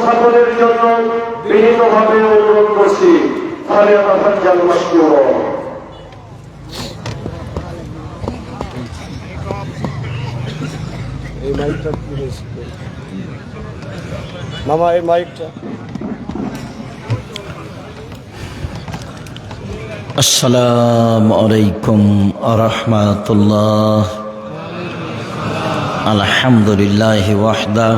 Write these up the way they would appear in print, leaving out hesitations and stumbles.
উপস্থাপনের জন্য বিনীতভাবে অনুরোধ করছি। মামা এই মাইকটা। আসসালামু আলাইকুম ওয়া রাহমাতুল্লাহ। আলহামদুলিল্লাহি ওয়াহদা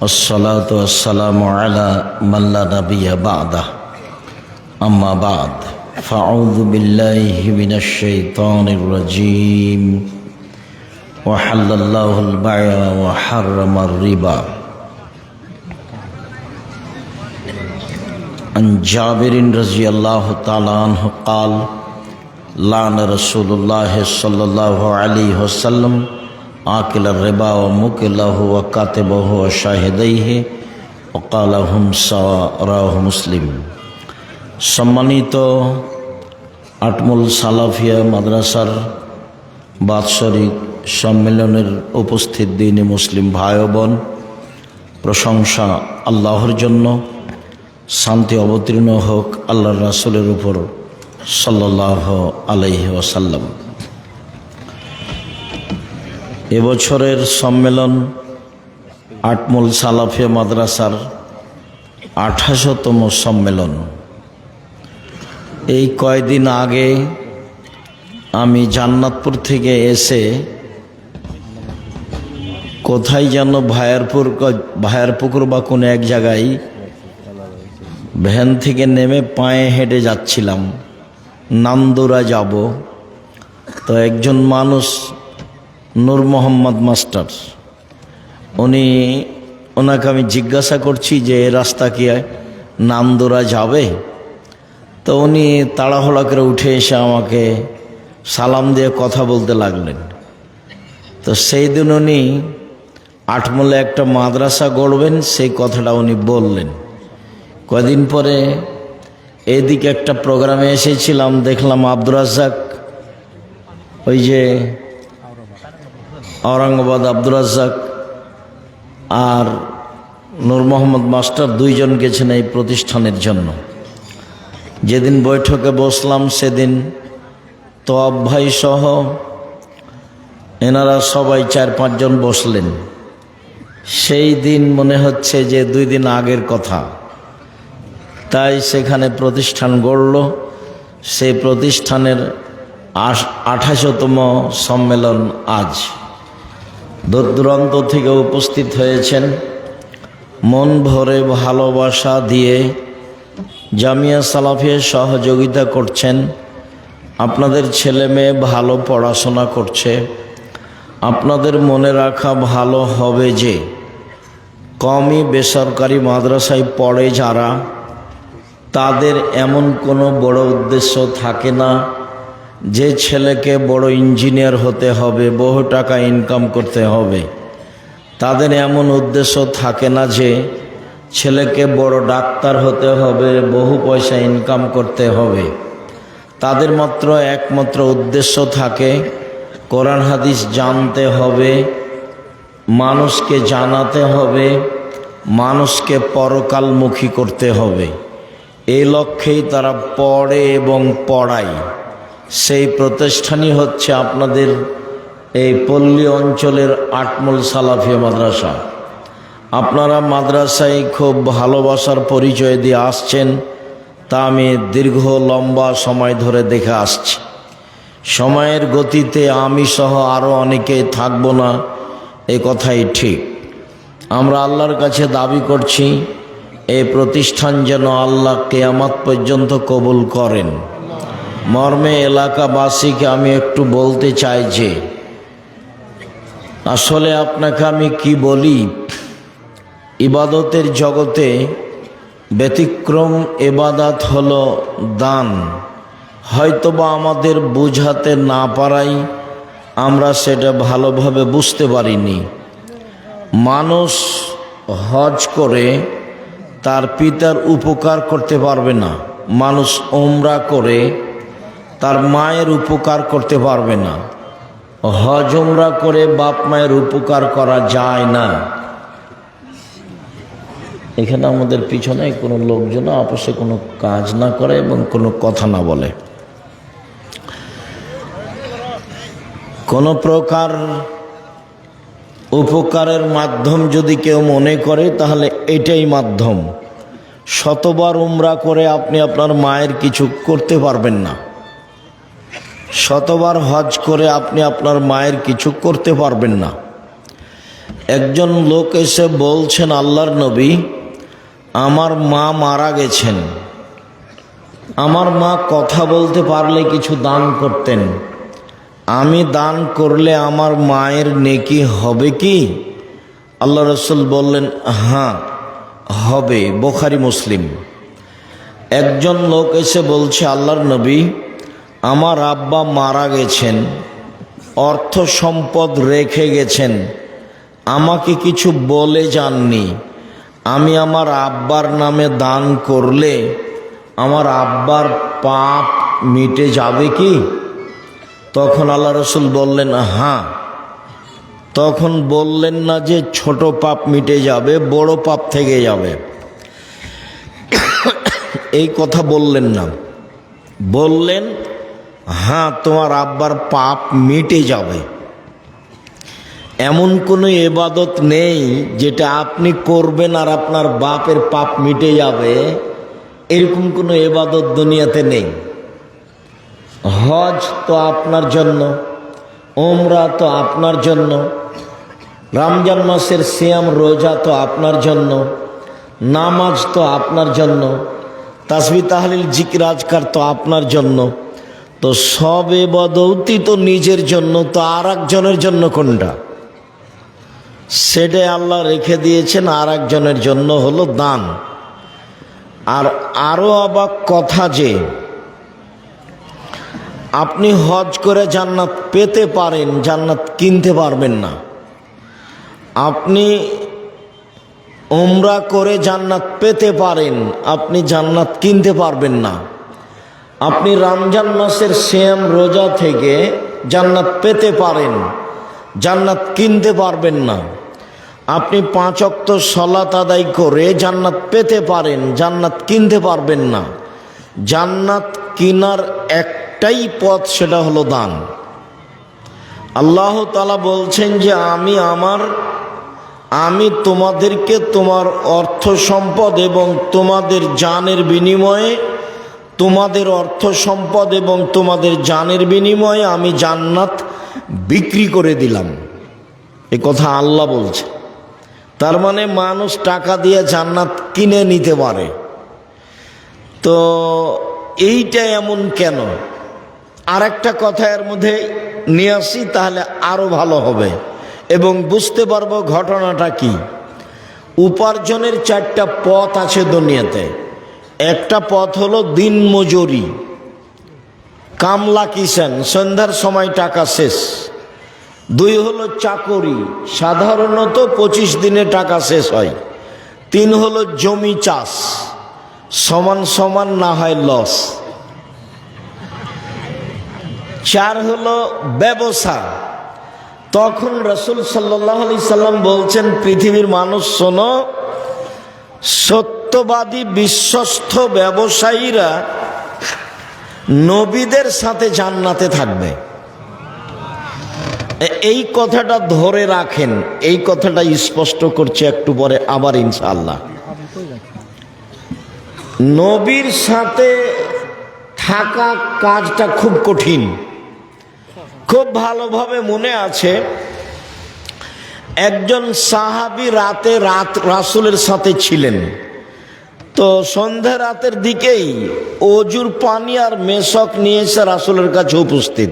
ওয়াসসালাতু ওয়াসসালামু আলা মান লা নাবিয়্যা বা'দা। আম্মা বা'দ, ফাআউযু বিল্লাহি মিনাশ শাইতানির রাজীম। ওয়া হাল্লাল্লাহুল বাই'a ওয়া হাররামার রিবা। عن جابر رضي الله تعالى عنه قال لعن رسول الله صلى الله عليه وسلم آكل الربا وموكله وكاتبه وشاهديه وقال هم سواء رواه মুসলিম। সম্মানিত আটমুল সালাফিয়া মাদ্রাসার বাৎসরিক সম্মেলনের উপস্থিত দ্বীনি মুসলিম ভাই ও বোন, প্রশংসা আল্লাহর জন্য, শান্তি অবতীর্ণ হোক আল্লাহর রাসূলের উপর সাল্লাল্লাহু আলাইহি ওয়াসাল্লাম। এবছরের সম্মেলন আটমুল সালাফিয়া মাদ্রাসার 28তম সম্মেলন। এই কয়দিন আগে আমি জান্নাতপুর থেকে এসে কোথায় যেন ভায়ারপুকুর বা কোনো এক জায়গায় ভ্যান থেকে নেমে পায়ে হেঁটে যাচ্ছিলাম, নান্দুরা যাব। তো একজন মানুষ, নূর মোহাম্মদ মাস্টার, ওনাকে আমি জিজ্ঞাসা করছি যে এ রাস্তা কি নান্দুরা যাবে? তো উনি তাড়াহুড়া করে উঠে এসে আমাকে সালাম দিয়ে কথা বলতে লাগলেন। তো সেই দিন উনি আটমূলে একটা মাদ্রাসা গড়বেন, সেই কথাটা উনি বললেন। কদিন পরে এদিকে একটা প্রোগ্রামে এসেছিলাম, দেখলাম আব্দুর রাজ্জাক, ওই যে ঔরঙ্গাবাদ আব্দুর রাজ্জাক আর নূর মোহাম্মদ মাস্টার দুইজন গেছেন এই প্রতিষ্ঠানের জন্য। যেদিন বৈঠকে বসলাম সেদিন তোয়াব ভাই সহ এনারা সবাই 4-5 জন বসলেন। সেই দিন মনে হচ্ছে যে 2 দিন আগের কথা। তাই সেখানে প্রতিষ্ঠান গড়ল। সেই প্রতিষ্ঠানের 28তম সম্মেলন আজ। দূর দূরান্ত থেকে উপস্থিত হয়েছেন, মন ভরে ভালোবাসা দিয়ে জামিয়া সালাফিয়া সহযোগিতা করছেন। আপনাদের ছেলে মেয়ে ভালো পড়াশোনা করছে। আপনাদের মনে রাখা ভালো হবে যে কওমি বেসরকারি মাদ্রাসায় পড়ে যারা, তাদের এমন কোনো বড় উদ্দেশ্য থাকে না যে ছেলেকে বড় ইঞ্জিনিয়ার হতে হবে, বহু টাকা ইনকাম করতে হবে। তাদের এমন উদ্দেশ্য থাকে না যে ছেলেকে বড় ডাক্তার হতে হবে, বহু পয়সা ইনকাম করতে হবে। তাদের একমাত্র উদ্দেশ্য থাকে কোরআন হাদিস জানতে হবে, মানুষকে জানাতে হবে, মানুষকে পরকালমুখী করতে হবে। এই লক্ষ্যেই তারা পড়ে এবং পড়ায়। সেই প্রতিষ্ঠানই হচ্ছে আপনাদের এই পল্লী অঞ্চলের আটমুল সালাফিয়া মাদ্রাসা। আপনারা মাদ্রাসায় খুব ভালোবাসার পরিচয় দিয়ে আসছেন, তা আমি লম্বা সময় ধরে দেখে আসছি। সময়ের গতিতে আমি সহ আরও অনেকেই থাকব না, এ কথাই ঠিক। আমরা আল্লাহর কাছে দাবি করছি এই প্রতিষ্ঠান যেন আল্লাহ কিয়ামত পর্যন্ত কবুল করেন। মর্মে এলাকাবাসীকে আমি একটু বলতে চাই যে আসলে আপনাকে আমি কি বলি, ইবাদতের জগতে ব্যতিক্রম ইবাদত হলো দান। হয়তোবা আমাদের বুঝাতে না পারাই আমরা সেটা ভালোভাবে বুঝতে পারিনি। মানুষ হজ করে তার পিতার উপকার করতে পারবে না, মানুষ উমরা করে তার মায়ের উপকার করতে পারবে না। হজ উমরা করে বাপ মায়ের উপকার করা যায় না। এখানে আমাদের পিছনে কোনো লোকজন আপসে কোনো কাজ না করে এবং কোনো কথা না বলে। কোনো প্রকার উপকারের মাধ্যম যদি কেউ মনে করে তাহলে এটাই মাধ্যম। শতবার উমরা করে আপনি আপনার মায়ের কিছু করতে পারবেন না, শতবার হজ করে আপনি আপনার মায়ের কিছু করতে পারবেন না। একজন লোক এসে বলছেন, আল্লাহর নবী, আমার মা মারা গেছেন, আমার মা কথা বলতে পারলে কিছু দান করতেন, আমি দান করলে আমার মায়ের নেকি হবে কি? আল্লাহ রসুল বললেন, হ্যাঁ হবে, বুখারী মুসলিম। একজন লোক এসে বলছে, আল্লাহর নবী, আমার আব্বা মারা গেছেন, অর্থ সম্পদ রেখে গেছেন, আমাকে কিছু বলে যাননি, আমি আমার আব্বার নামে দান করলে আমার আব্বার পাপ মিটে যাবে কি? তখন আল্লাহ রসুল বললেন, হ্যাঁ। তখন বললেন না যে ছোট পাপ মিটে যাবে, বড় পাপ থেকে যাবে, এই কথা বললেন না। বললেন, হ্যাঁ, তোমার আব্বার পাপ মিটে যাবে। এমন কোনো ইবাদত নেই যেটা আপনি করবেন আর আপনার বাপের পাপ মিটে যাবে, এরকম কোনো ইবাদত দুনিয়াতে নেই। হজ তো আপনার জন্য, উমরা তো আপনার জন্য, রমজান মাসের সিয়াম রোজা তো আপনার জন্য, নামাজ তো আপনার জন্য, তাসবিহ তাহলিল জিকির আজকার তো আপনার জন্য। তো সব ইবাদতই তো নিজের জন্য, তো আর একজনের জন্য কোনটা? সেটাই আল্লাহ রেখে দিয়েছেন আর একজনের জন্য, হলো দান। আর আরো অবাক কথা যে আপনি হজ করে জান্নাত পেতে পারেন, জান্নাত কিনতে পারবেন না। আপনি উমরা করে জান্নাত পেতে পারেন, আপনি জান্নাত কিনতে পারবেন না। আপনি রমজান মাসের সিয়াম রোজা থেকে জান্নাত পেতে পারেন, জান্নাত কিনতে পারবেন না। আপনি 5 ওয়াক্ত সালাত আদায় করে জান্নাত পেতে পারেন, জান্নাত কিনতে পারবেন না। জান্নাত কিনার একটাই পথ, সেটা হলো দান। আল্লাহ তাআলা বলছেন যে আমি তোমাদেরকে তোমার অর্থ সম্পদ এবং তোমাদের জানের বিনিময়ে, তোমাদের অর্থ সম্পদ এবং তোমাদের জানের বিনিময়ে আমি জান্নাত বিক্রি করে দিলাম। এ কথা আল্লাহ বলছে। তার মানে মানুষ টাকা দিয়ে জান্নাত কিনে নিতে পারে। তো এইটা এমন কেন? আর একটা কথা এর মধ্যে নিয়ে আসি, তাহলে আরো ভালো হবে এবং বুঝতে পারবো ঘটনাটা কি। উপার্জনের 4টা পথ আছে দুনিয়াতে। একটা পথ হলো দিন মজুরি, কামলা কিষান, সন্ধ্যার সময় টাকা শেষ। 2 হলো চাকরি, সাধারণত 25 দিনে টাকা শেষ হয়। 3 হলো জমি চাষ, সমান সমান না হয় লস। 4 হলো ব্যবসা। তখন রাসূল সাল্লাল্লাহু আলাইহি সাল্লাম বলছেন, পৃথিবীর মানুষ শোনো, সত্যবাদী বিশ্বস্ত ব্যবসায়ীরা নবীদের সাথে জান্নাতে থাকবে। এই কথাটা ধরে রাখেন, এই কথাটা স্পষ্ট করছে একটু পরে আবার ইনশাআল্লাহ। নবীর সাথে থাকা কাজটা খুব কঠিন। খুব ভালোভাবে মনে আছে, একজন সাহাবী রাসূলের সাথে ছিলেন। তো সন্ধ্যা রাতের দিকেই অজুর পানি আর মেশক নিয়ে এসে রাসূলের কাছে উপস্থিত।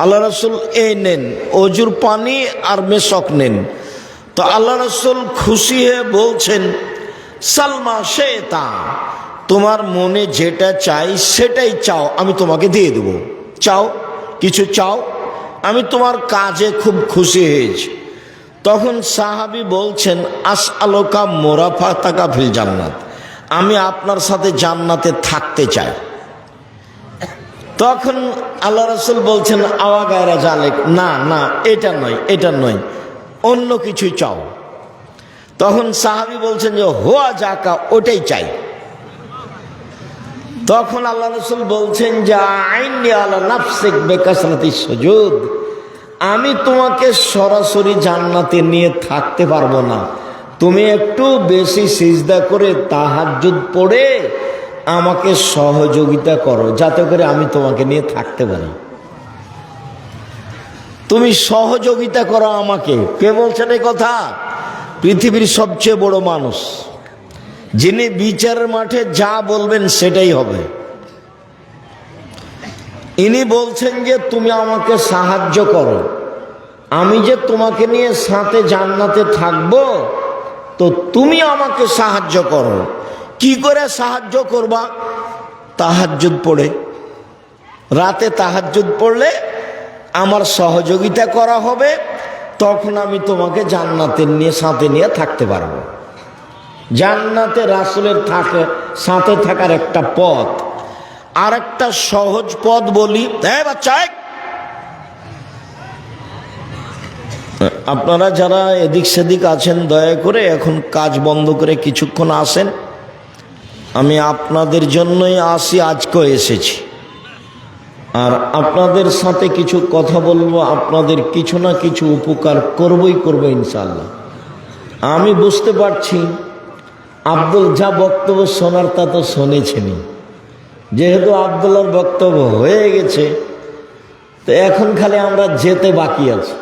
আল্লাহ রসুল, এই নেন অজুর পানি আর মেশক নেন। তো আল্লাহ রসুল খুশি হয়ে বলছেন, সালমা শেতা, তোমার মনে যেটা চাই সেটাই চাও, আমি তোমাকে দিয়ে দেব। চাও, কিছু চাও, আমি তোমার কাজে খুব খুশি হয়েছি। তখন সাহাবী বলছেন, আসআলুকা মুরাফাতাকা ফিল জান্নাত, আমি আপনার সাথে জান্নাতে থাকতে চাই। তখন আল্লাহ রাসূল বলছেন, আওয়া গায়রা জালেক, না না, এটা নয়, এটা নয়, অন্য কিছু চাও। তখন সাহাবী বলছেন যে হোয়া জাকা, ওটাই চাই। তখন আল্লাহ রাসূল বলছেন যে আইনি আলা নাফসিক বিকাসরাতিস সুজুদ, আমি তোমাকে সরাসরি জান্নাতে নিয়ে থাকতে পারবো না, তুমি একটু বেশি সিজদা করে তাহাজ্জুদ পড়ে আমাকে সহযোগিতা করো, যাতে করে আমি তোমাকে নিয়ে থাকতে পারি। তুমি সহযোগিতা করো আমাকে। কে বলছেন এই কথা? পৃথিবীর সবচেয়ে বড় মানুষ, যিনি বিচারের মাঠে যা বলবেন সেটাই হবে। ইনি বলছেন যে তুমি আমাকে সাহায্য করো, আমি যে তোমাকে নিয়ে সাথে জান্নাতে থাকবো, তো তুমি আমাকে সাহায্য করো। কি করে সাহায্য করবা? তাহাজ্জুদ পড়ে। রাতে তাহাজ্জুদ পড়লে আমার সহযোগিতা করা হবে, তখন আমি তোমাকে জান্নাতের নিয়ে সাথে নিয়ে থাকতে পারবো। জান্নাতে রাসূলের সাথে থাকার একটা পথ। আর একটা সহজ পথ বলি, বাচ্চা, আপনারা যারা এদিক সেদিক আছেন দয়া করে এখন কাজ বন্ধ করে কিছুক্ষণ আসেন। আমি আপনাদের জন্যই আসি, আজকেও এসেছি। আর আপনাদের সাথে কিছু কথা বলবো, আপনাদের কিছু না কিছু উপকার করবো ইনশাআল্লাহ। আমি বুঝতে পারছি আব্দুল যা বক্তব্য শোনার তা তো শুনেছেনই। যেহেতু আব্দুল্লাহর বক্তব্য হয়ে গেছে, তো এখন খালি আমরা যেতে বাকি আছে।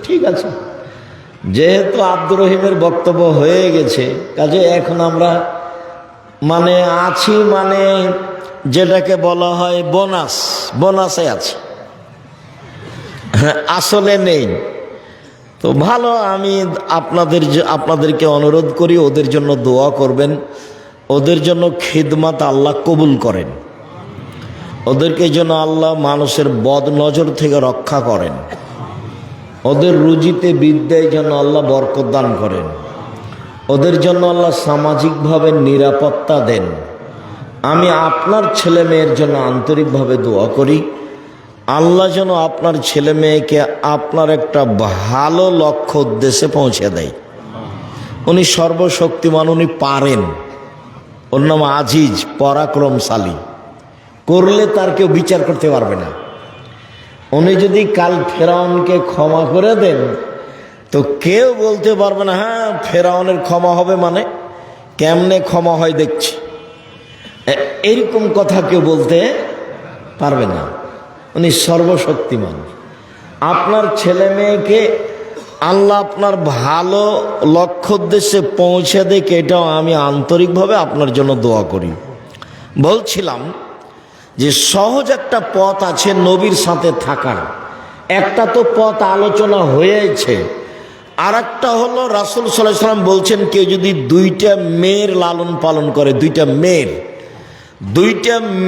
ঠিক আছে, যেহেতু আব্দুর রহিমের বক্তব্য হয়ে গেছে, কাজে এখন আমরা আছি, যেটাকে বলা হয় বোনাসে আছে, আসলে নেই। তো ভালো, আমি আপনাদেরকে অনুরোধ করি ওদের জন্য দোয়া করবেন, ওদের জন্য খিদমত আল্লাহ কবুল করেন, ওদেরকে যেন আল্লাহ মানুষের বদ নজর থেকে রক্ষা করেন, ওদের রুজিতে বিদ্যায় যেন আল্লাহ বরকত দান করেন, ওদের জন্য আল্লাহ সামাজিকভাবে নিরাপত্তা দেন। আমি আপনার ছেলে মেয়ের জন্য আন্তরিকভাবে দোয়া করি, আল্লাহ যেন আপনার ছেলে মেয়েকে আপনার একটা ভালো লক্ষ্য উদ্দেশ্যে পৌঁছে দেয়। উনি সর্বশক্তিমান, উনি পারেন। ওর নাম আজিজ, পরাক্রমশালী, করলে তার কেউ বিচার করতে পারবে না। উনি যদি কাল ফেরাউনকে ক্ষমা করে দেন, তো কেউ বলতে পারবে না হ্যাঁ ফেরাউনের ক্ষমা হবে, কেমনে ক্ষমা হয় দেখছি, এরকম কথা কেউ বলতে পারবে না। উনি সর্বশক্তিমান। আপনার ছেলে মেয়েকে আল্লাহ আপনার ভালো লক্ষ্য উদ্দেশ্যে পৌঁছে দেয়, এটাও আমি আন্তরিকভাবে আপনার জন্য দোয়া করি। বলছিলাম যে সহজ একটা পথ আছে নবীর সাথে থাকার। একটা তো পথ আলোচনা হয়েছে, আর একটা হলো রাসূল সাল্লাল্লাহু আলাইহি ওয়াসাল্লাম বলছেন কেউ যদি দুইটা মেয়ের লালন পালন করে, দুইটা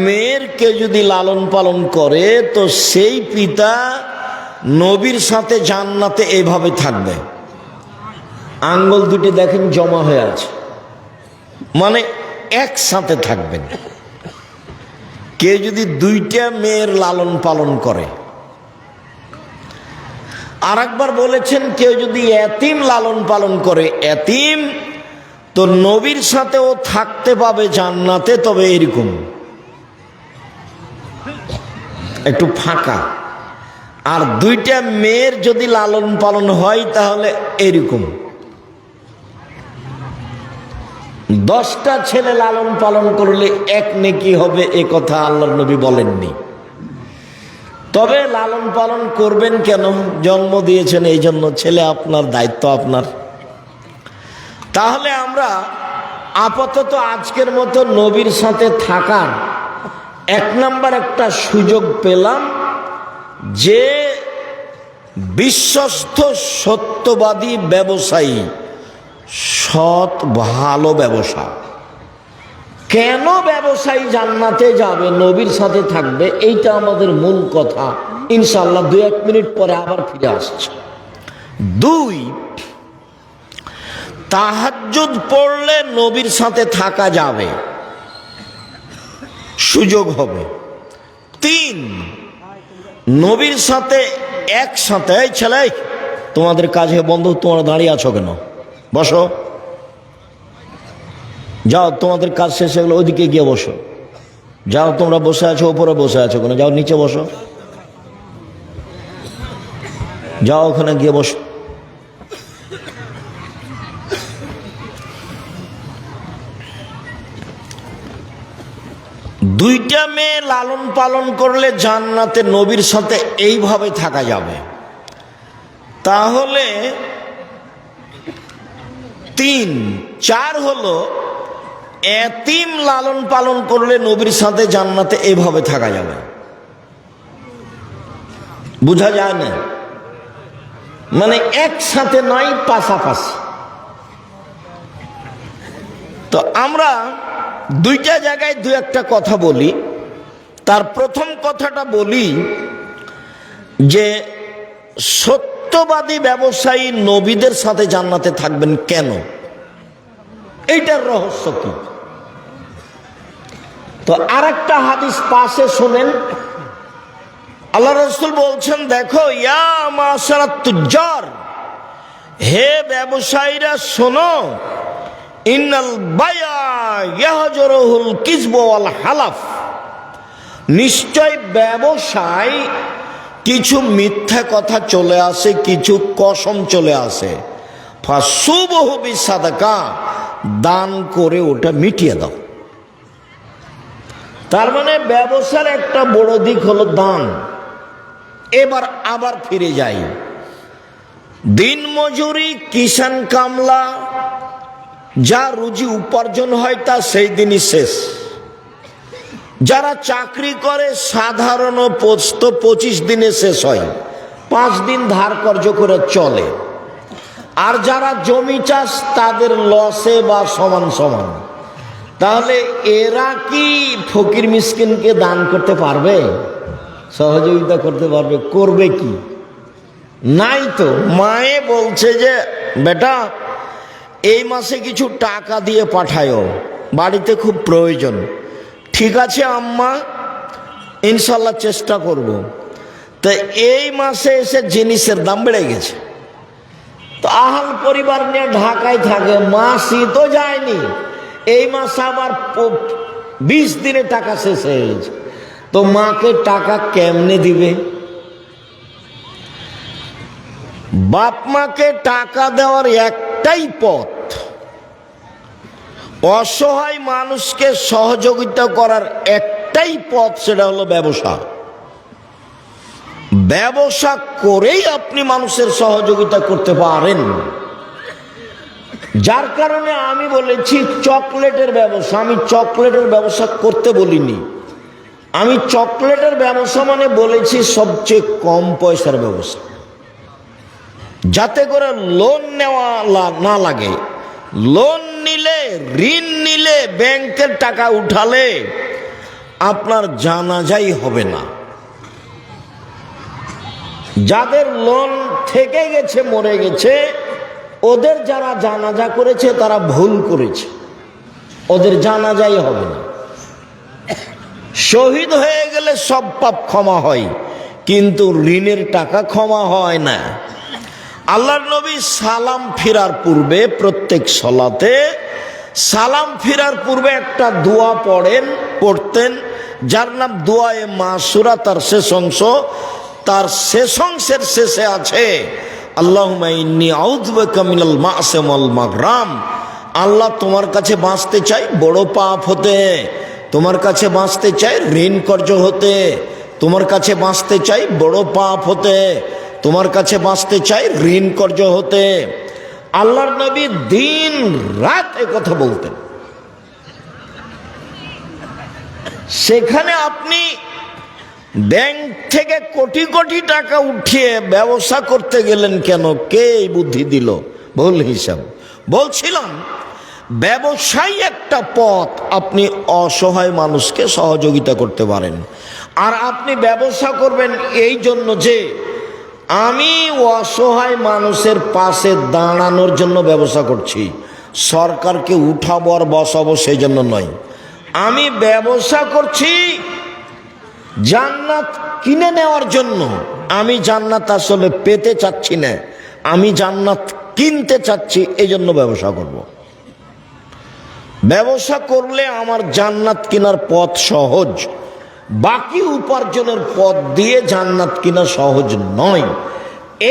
মেয়ের কেউ যদি লালন পালন করে, তো সেই পিতা নবীর সাথে জান্নাতে এভাবে থাকবে। আঙ্গুল দুটি দেখেন জমা হয়ে আছে, একসাথে থাকবেন। কেউ যদি দুইটা মেয়ের লালন পালন করে। আর একবার বলেছেন কেউ যদি এতিম লালন পালন করে, এতিম, তো নবীর সাথেও থাকতে পাবে জান্নাতে, তবে এরকম একটু ফাঁকা। আর দুইটা মেয়ের যদি লালন পালন হয় তাহলে এরকম। 10টা ছেলে লালন পালন করলে এক নেকি হবে, এ কথা আল্লাহর নবী বলেননি। তবে লালন পালন করবেন কেন? জন্ম দিয়েছেন এই জন্য, ছেলে আপনার, দায়িত্ব আপনার। তাহলে আমরা আপাতত আজকের মতো নবীর সাথে থাকার 1 নাম্বার একটা সুযোগ পেলাম, যে বিশ্বস্ত সত্যবাদী ব্যবসায়ী, সৎ ভালো ব্যবসা। কেন ব্যবসায়ী জান্নাতে যাবে, নবীর সাথে থাকবে, এইটা আমাদের মূল কথা। ইনশাআল্লাহ 2-1 মিনিট পরে আবার ফিরে আসছে। 2, তাহাজ্জুদ পড়লে নবীর সাথে থাকা যাবে, সুযোগ হবে। 3, নবীর সাথে একসাথে, এই ছেলে তোমাদের কাজে বন্ধু, তোমরা দাঁড়িয়ে আছো কেন, বসো, যাও, তোমাদের কাজ শেষ হয়ে গেলো, ওইদিকে গিয়ে বসো। যাও, তোমরা বসে আছো, ওপরে বসে আছো কোনো, যাও নিচে বসো, যাও ওখানে গিয়ে বসো। দুইটা মেয়ে লালন পালন করলে জান্নাতে নবীর সাথে এইভাবে থাকা যাবে। তাহলে 3, 4 হলো এতিম লালন পালন করলে নবীর সাথে জান্নাতে এইভাবে থাকা যাবে। বুঝা যায় না? মানে একসাথে নয়, পাশাপাশি। তো আমরা দুইটা জায়গায় দু একটা কথা বলি। তার প্রথম কথাটা বলি যে সত্যবাদী ব্যবসায়ী নবীদের সাথে জান্নাতে থাকবেন কেন, এইটার রহস্য কি। তো আরেকটা হাদিস পাশে শোনেন, আল্লাহ রাসূল বলছেন, দেখো ইয়া মাশারাত তুজ্জার, হে ব্যবসায়ীরা শোনো, ইন্নাল বায়া ইয়াহজুরুল কিযব ওয়াল হালাফ, নিশ্চয় ব্যবসায় কিছু মিথ্যা কথা চলে আসে, কিছু কসম চলে আসে। ফাসুবহু বিসাদাকা, দান করে ওটা মিটিয়ে দাও। তার মানে ব্যবসার একটা বড় দিক হলো দান। এবার আবার ফিরে যাই, দিন মজুরি, কিষান কামলা, যা রুজি উপার্জন হয় তা সেই দিনই শেষ। যারা চাকরি করে সাধারণ পোস্ত 25 দিনে শেষ হয়, 5 দিন ধার কর্জ করে চলে। আর যারা জমি চাষ তাদের লসে বা সমান সমান। তাহলে এরা কি ফকির মিসকিনকে দান করতে পারবে, সহযোগিতা করতে পারবে? করবে কি? নাই তো। মায়ে বলছে যে বেটা এই মাসে কিছু টাকা দিয়ে পাঠায়ো, বাড়িতে খুব প্রয়োজন। ঠিক আছে আম্মা, ইনশাল্লাহ চেষ্টা করব। তো এই মাসে এসে জিনিসের দাম বেড়ে গেছে, তো আহাল পরিবার নিয়ে ঢাকায় থাকে, মাসই তো যায়নি, এই মাসে আবার 20 দিনে টাকা শেষ হয়ে গেছে। তো মাকে টাকা কেমনে দিবে? বাপ মাকে টাকা দেওয়ার একটাই পথ, অসহায় মানুষকে সহযোগিতা করার একটাই পথ, সেটা হলো ব্যবসা। ব্যবসা করেই আপনি মানুষের সহযোগিতা করতে পারেন। যার কারণে আমি বলেছি চকলেটের ব্যবসা। আমি চকলেটের ব্যবসা করতে বলিনি, আমি চকলেটের ব্যবসা মানে বলেছি সবচেয়ে কম পয়সার ব্যবসা, যাতে করে লোন নেওয়া না লাগে। লোন নিলে, ঋণ নিলে, ব্যাংকের টাকা উঠালে আপনার জানাজাই হবে না। যাদের লোন থেকে গেছে, মরে গেছে, ওদের যারা জানাজা করেছে তারা ভুল করেছে, ওদের জানাজাই হবে না। শহীদ হয়ে গেলে সব পাপ ক্ষমা হয়, কিন্তু ঋণের টাকা ক্ষমা হয় না। আল্লাহর নবী সালাম ফিরার পূর্বে, প্রত্যেক সলাতে সালাম ফিরার পূর্বে একটা দোয়া পড়তেন, যার নাম দোয়ায়ে মাসুরা। তার শেষ অংশ, তার শেষ অংশের শেষে আছে আল্লাহুম্মা ইন্নী আউযু বিকা মিনাল মা'সিয়াম ওয়াল মাগরাম। আল্লাহ তোমার কাছে বাঁচতে চাই বড় পাপ হতে, তোমার কাছে বাঁচতে চাই ঋণ কর্জ হতে, তোমার কাছে বাঁচতে চাই বড় পাপ হতে, তোমার কাছে বাঁচতে চাই ঋণ কর্জ হতে। আল্লাহর নবী দিন রাত এ কথা বলতেন। সেখানে আপনি ব্যাংক থেকে কোটি কোটি টাকা উঠিয়ে ব্যবসা করতে গেলেন কেন? কে এই বুদ্ধি দিল? ভুল হিসাব। বলছিলাম ব্যবসায় একটা পথ, আপনি অসহায় মানুষকে সহযোগিতা করতে পারেন। আর আপনি ব্যবসা করবেন এই জন্য যে আমি অসহায় মানুষের পাশে দাঁড়ানোর জন্য ব্যবসা করছি, সরকারকে উঠাবো আর বসাবো সেই জন্য নয়। আমি ব্যবসা করছি জান্নাত কিনে নেওয়ার জন্য। আমি জান্নাত আসলে পেতে চাচ্ছি না, আমি জান্নাত কিনতে চাচ্ছি, এই জন্য ব্যবসা করব। ব্যবসা করলে আমার জান্নাত কেনার পথ সহজ, বাকি উপার্জনের পথ দিয়ে জান্নাত কেনা সহজ নয়।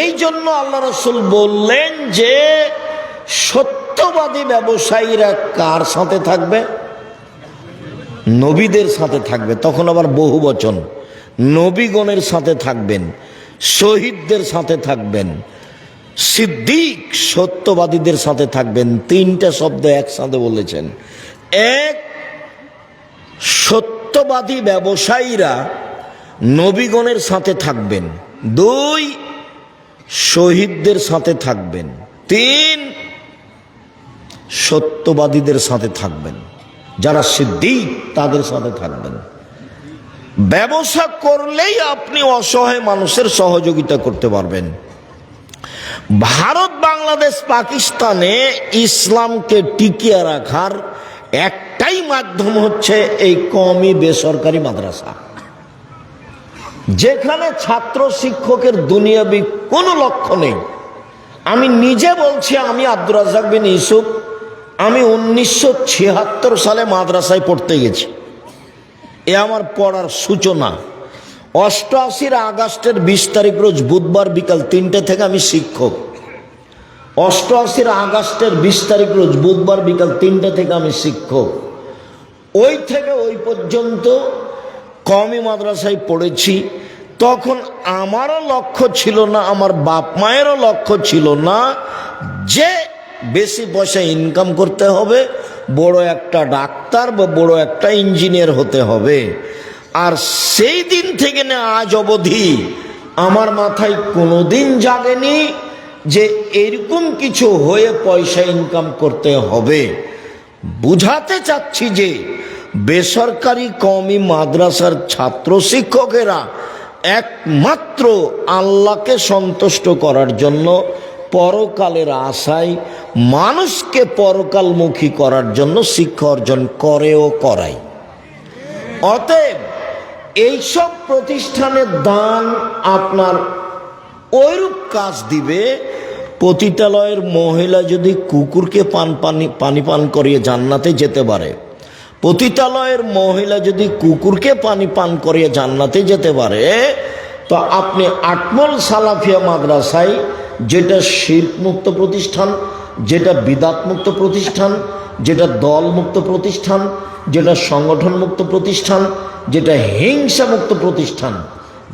এই জন্য আল্লাহ রাসূল বললেন যে সত্যবাদী ব্যবসায়ীরা কার সাথে থাকবে? নবীদের সাথে থাকবে। তখন আবার বহু বচন, নবীগণের সাথে থাকবেন, শহীদদের সাথে থাকবেন, সিদ্দিক সত্যবাদীদের সাথে থাকবেন। তিনটা শব্দ একসাথে বলেছেন। এক, সত্যবাদী ব্যবসায়ীরা নবীগণের সাথে থাকবেন। দুই, শহীদদের সাথে থাকবেন। তিন, সত্যবাদীদের সাথে থাকবেন, যারা সিদ্দিক তাদের সাথে থাকবেন। ব্যবসা করলেই আপনি অসহায় মানুষের সহযোগিতা করতে পারবেন। ভারত, বাংলাদেশ, পাকিস্তানে ইসলামকে টিকিয়ে রাখার একটাই মাধ্যম হচ্ছে এই কওমি বেসরকারি মাদ্রাসা, যেখানে ছাত্র শিক্ষকের দুনিয়াবি কোনো লক্ষ্য নেই। আমি নিজে বলছি, আমি আব্দুর রাজ্জাক বিন ইউসুফ, আমি 1976 সালে মাদ্রাসায় পড়তে গেছি। এ আমার পড়ার সূচনা। 88 আগস্টের 20 তারিখ রোজ বুধবার বিকাল 3টে থেকে আমি শিক্ষক। 88 আগস্টের 20 তারিখ রোজ বুধবার বিকাল 3টে থেকে আমি শিক্ষক। ওই থেকে ওই পর্যন্ত কওমি মাদ্রাসায় পড়েছি। তখন আমারও লক্ষ্য ছিল না, আমার বাপ মায়েরও লক্ষ্য ছিল না যে বেশি পয়সা ইনকাম করতে হবে, বড় একটা ডাক্তার বা বড় একটা ইঞ্জিনিয়ার হতে হবে। আর সেই দিন থেকে না আজ অবধি আমার মাথায় কোনোদিন জাগেনি যে এরকম কিছু হয়ে পয়সা ইনকাম করতে হবে। বুঝাতে চাচ্ছি যে বেসরকারি কওমি মাদ্রাসার ছাত্র শিক্ষকেরা একমাত্র আল্লাহকে সন্তুষ্ট করার জন্য, পরকালের আশায় মানুষকে পরকালমুখী করার জন্য শিক্ষা অর্জন করেও করায়। অতএব এইসব প্রতিষ্ঠানের দান আপনার ওইরূপ কাজ দিবে। পতিতালয়ের মহিলা যদি কুকুরকে পানি পান করিয়ে জান্নাতে যেতে পারে, পতিতালয়ের মহিলা যদি কুকুরকে পানি পান করিয়ে জান্নাতে যেতে পারে, তো আপনি আটমল সালাফিয়া মাদ্রাসায়, যেটা শিরক মুক্ত প্রতিষ্ঠান, যেটা বিদাত মুক্ত প্রতিষ্ঠান, যেটা দল মুক্ত প্রতিষ্ঠান, যেটা সংগঠন মুক্ত প্রতিষ্ঠান, যেটা হিংসা মুক্ত প্রতিষ্ঠান,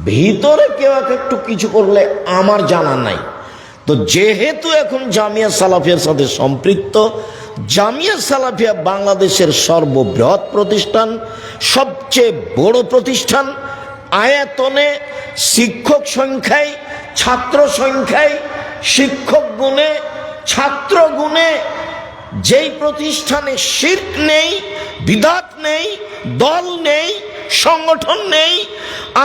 ভিতরে কেউ একটু কিছু করলে আমার জানা নাই। তো যেহেতু এখন জামিয়া সালাফিয়ার সাথে সম্পৃক্ত, জামিয়া সালাফিয়া বাংলাদেশের সর্ববৃহৎ প্রতিষ্ঠান, সবচেয়ে বড় প্রতিষ্ঠান, আয়তনে, শিক্ষক সংখ্যায়, ছাত্র সংখ্যায়, শিক্ষক গুণে, ছাত্র গুণে, যেই প্রতিষ্ঠানে শিরক নেই, বিদাত নেই, দল নেই, সংগঠন নেই,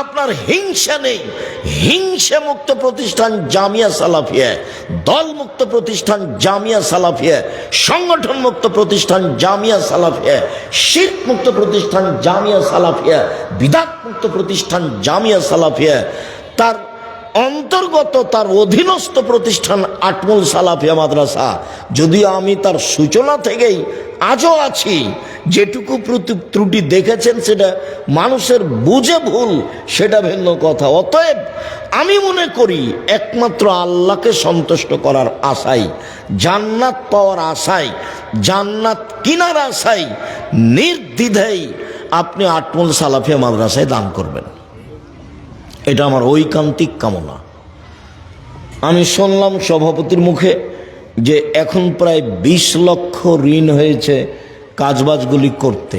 আপনার হিংসা নেই, হিংসা মুক্ত প্রতিষ্ঠান জামিয়া সালাফিয়া, দল মুক্ত প্রতিষ্ঠান জামিয়া সালাফিয়া, সংগঠন মুক্ত প্রতিষ্ঠান জামিয়া সালাফিয়া, শিরক মুক্ত প্রতিষ্ঠান জামিয়া সালাফিয়া, বিদাত মুক্ত প্রতিষ্ঠান জামিয়া সালাফিয়া, তার অন্তর্গত তার অধীনস্থ প্রতিষ্ঠান আটমল সালাফিয়া মাদ্রাসা। যদিও আমি তার সূচনা থেকেই আজও আছি, যেটুকু ত্রুটি দেখেছেন সেটা মানুষের বুঝে ভুল, সেটা ভিন্ন কথা। অতএব আমি মনে করি একমাত্র আল্লাহকে সন্তুষ্ট করার আশায়, জান্নাত পাওয়ার আশায়, জান্নাত কিনার আশায় নির্দ্বিধায় আপনি আটমল সালাফিয়া মাদ্রাসায় দান করবেন। এটা আমার ঐকান্তিক কামনা। আমি শুনলাম সভাপতির মুখে যে এখন প্রায় 20 লক্ষ ঋণ হয়েছে কাজবাজগুলি করতে।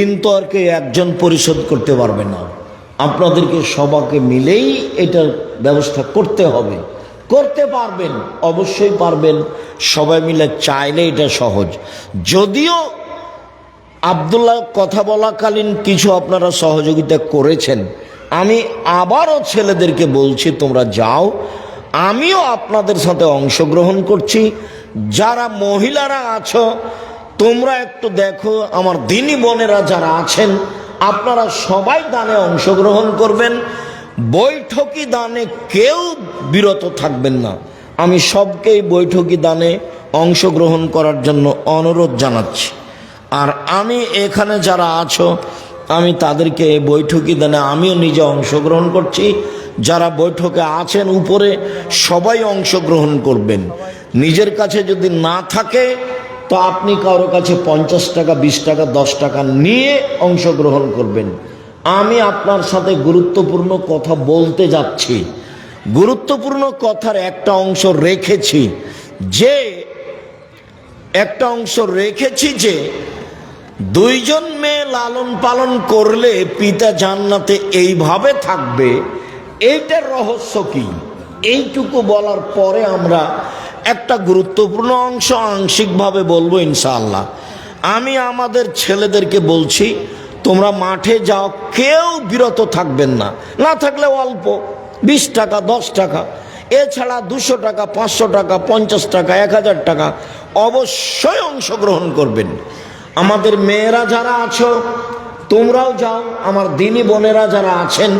ঋণ তো আর কেউ একজন পরিশোধ করতে পারবে না, আপনাদেরকে সবাইকে মিলেই এটার ব্যবস্থা করতে হবে। করতে পারবেন, অবশ্যই পারবেন, সবাই মিলে চাইলে এটা সহজ। যদিও আব্দুল্লাহ কথা বলাকালীন কিছু আপনারা সহযোগিতা করেছেন, আমি আবারও ছেলেদেরকে বলছি তোমরা যাও, আমিও আপনাদের সাথে অংশগ্রহণ করছি। যারা মহিলারা আছো তোমরা একটু দেখো, আমার দিনী বোনেরা যারা আছেন আপনারা সবাই দানে অংশগ্রহণ করবেন। বৈঠকি দানে কেউ বিরত থাকবেন না। আমি সবকেই বৈঠকি দানে অংশগ্রহণ করার জন্য অনুরোধ জানাচ্ছি। আর আমি এখানে যারা আছো আমি তাদেরকে এই বৈঠকি দানে আমিও নিজে অংশগ্রহণ করছি। যারা বৈঠকে আছেন উপরে সবাই অংশগ্রহণ করবেন। নিজের কাছে যদি না থাকে তো আপনি কারো কাছে 50 টাকা, 20 টাকা, 10 টাকা নিয়ে অংশগ্রহণ করবেন। আমি আপনার সাথে গুরুত্বপূর্ণ কথা বলতে যাচ্ছি। গুরুত্বপূর্ণ কথার একটা অংশ রেখেছি যে দুইজন মেয়ে লালন পালন করলে পিতা জান্নাতে এইভাবে থাকবে, এইটার রহস্য কি, এইটুকু বলার পরে আমরা একটা গুরুত্বপূর্ণ অংশ আংশিকভাবে বলবো ইনশাআল্লাহ। আমি আমাদের ছেলেদেরকে বলছি, তোমরা মাঠে যাও, কেউ বিরত থাকবেন না, না থাকলে অল্প 20 টাকা, 10 টাকা, এছাড়া 200 টাকা, 500 টাকা, 50 টাকা, 1000 টাকা অবশ্যই অংশগ্রহণ করবেন। আমাদের মেয়েরা যারা আছো তোমরাও যাও। আমার দিনী বোনেরা যারা আছেন,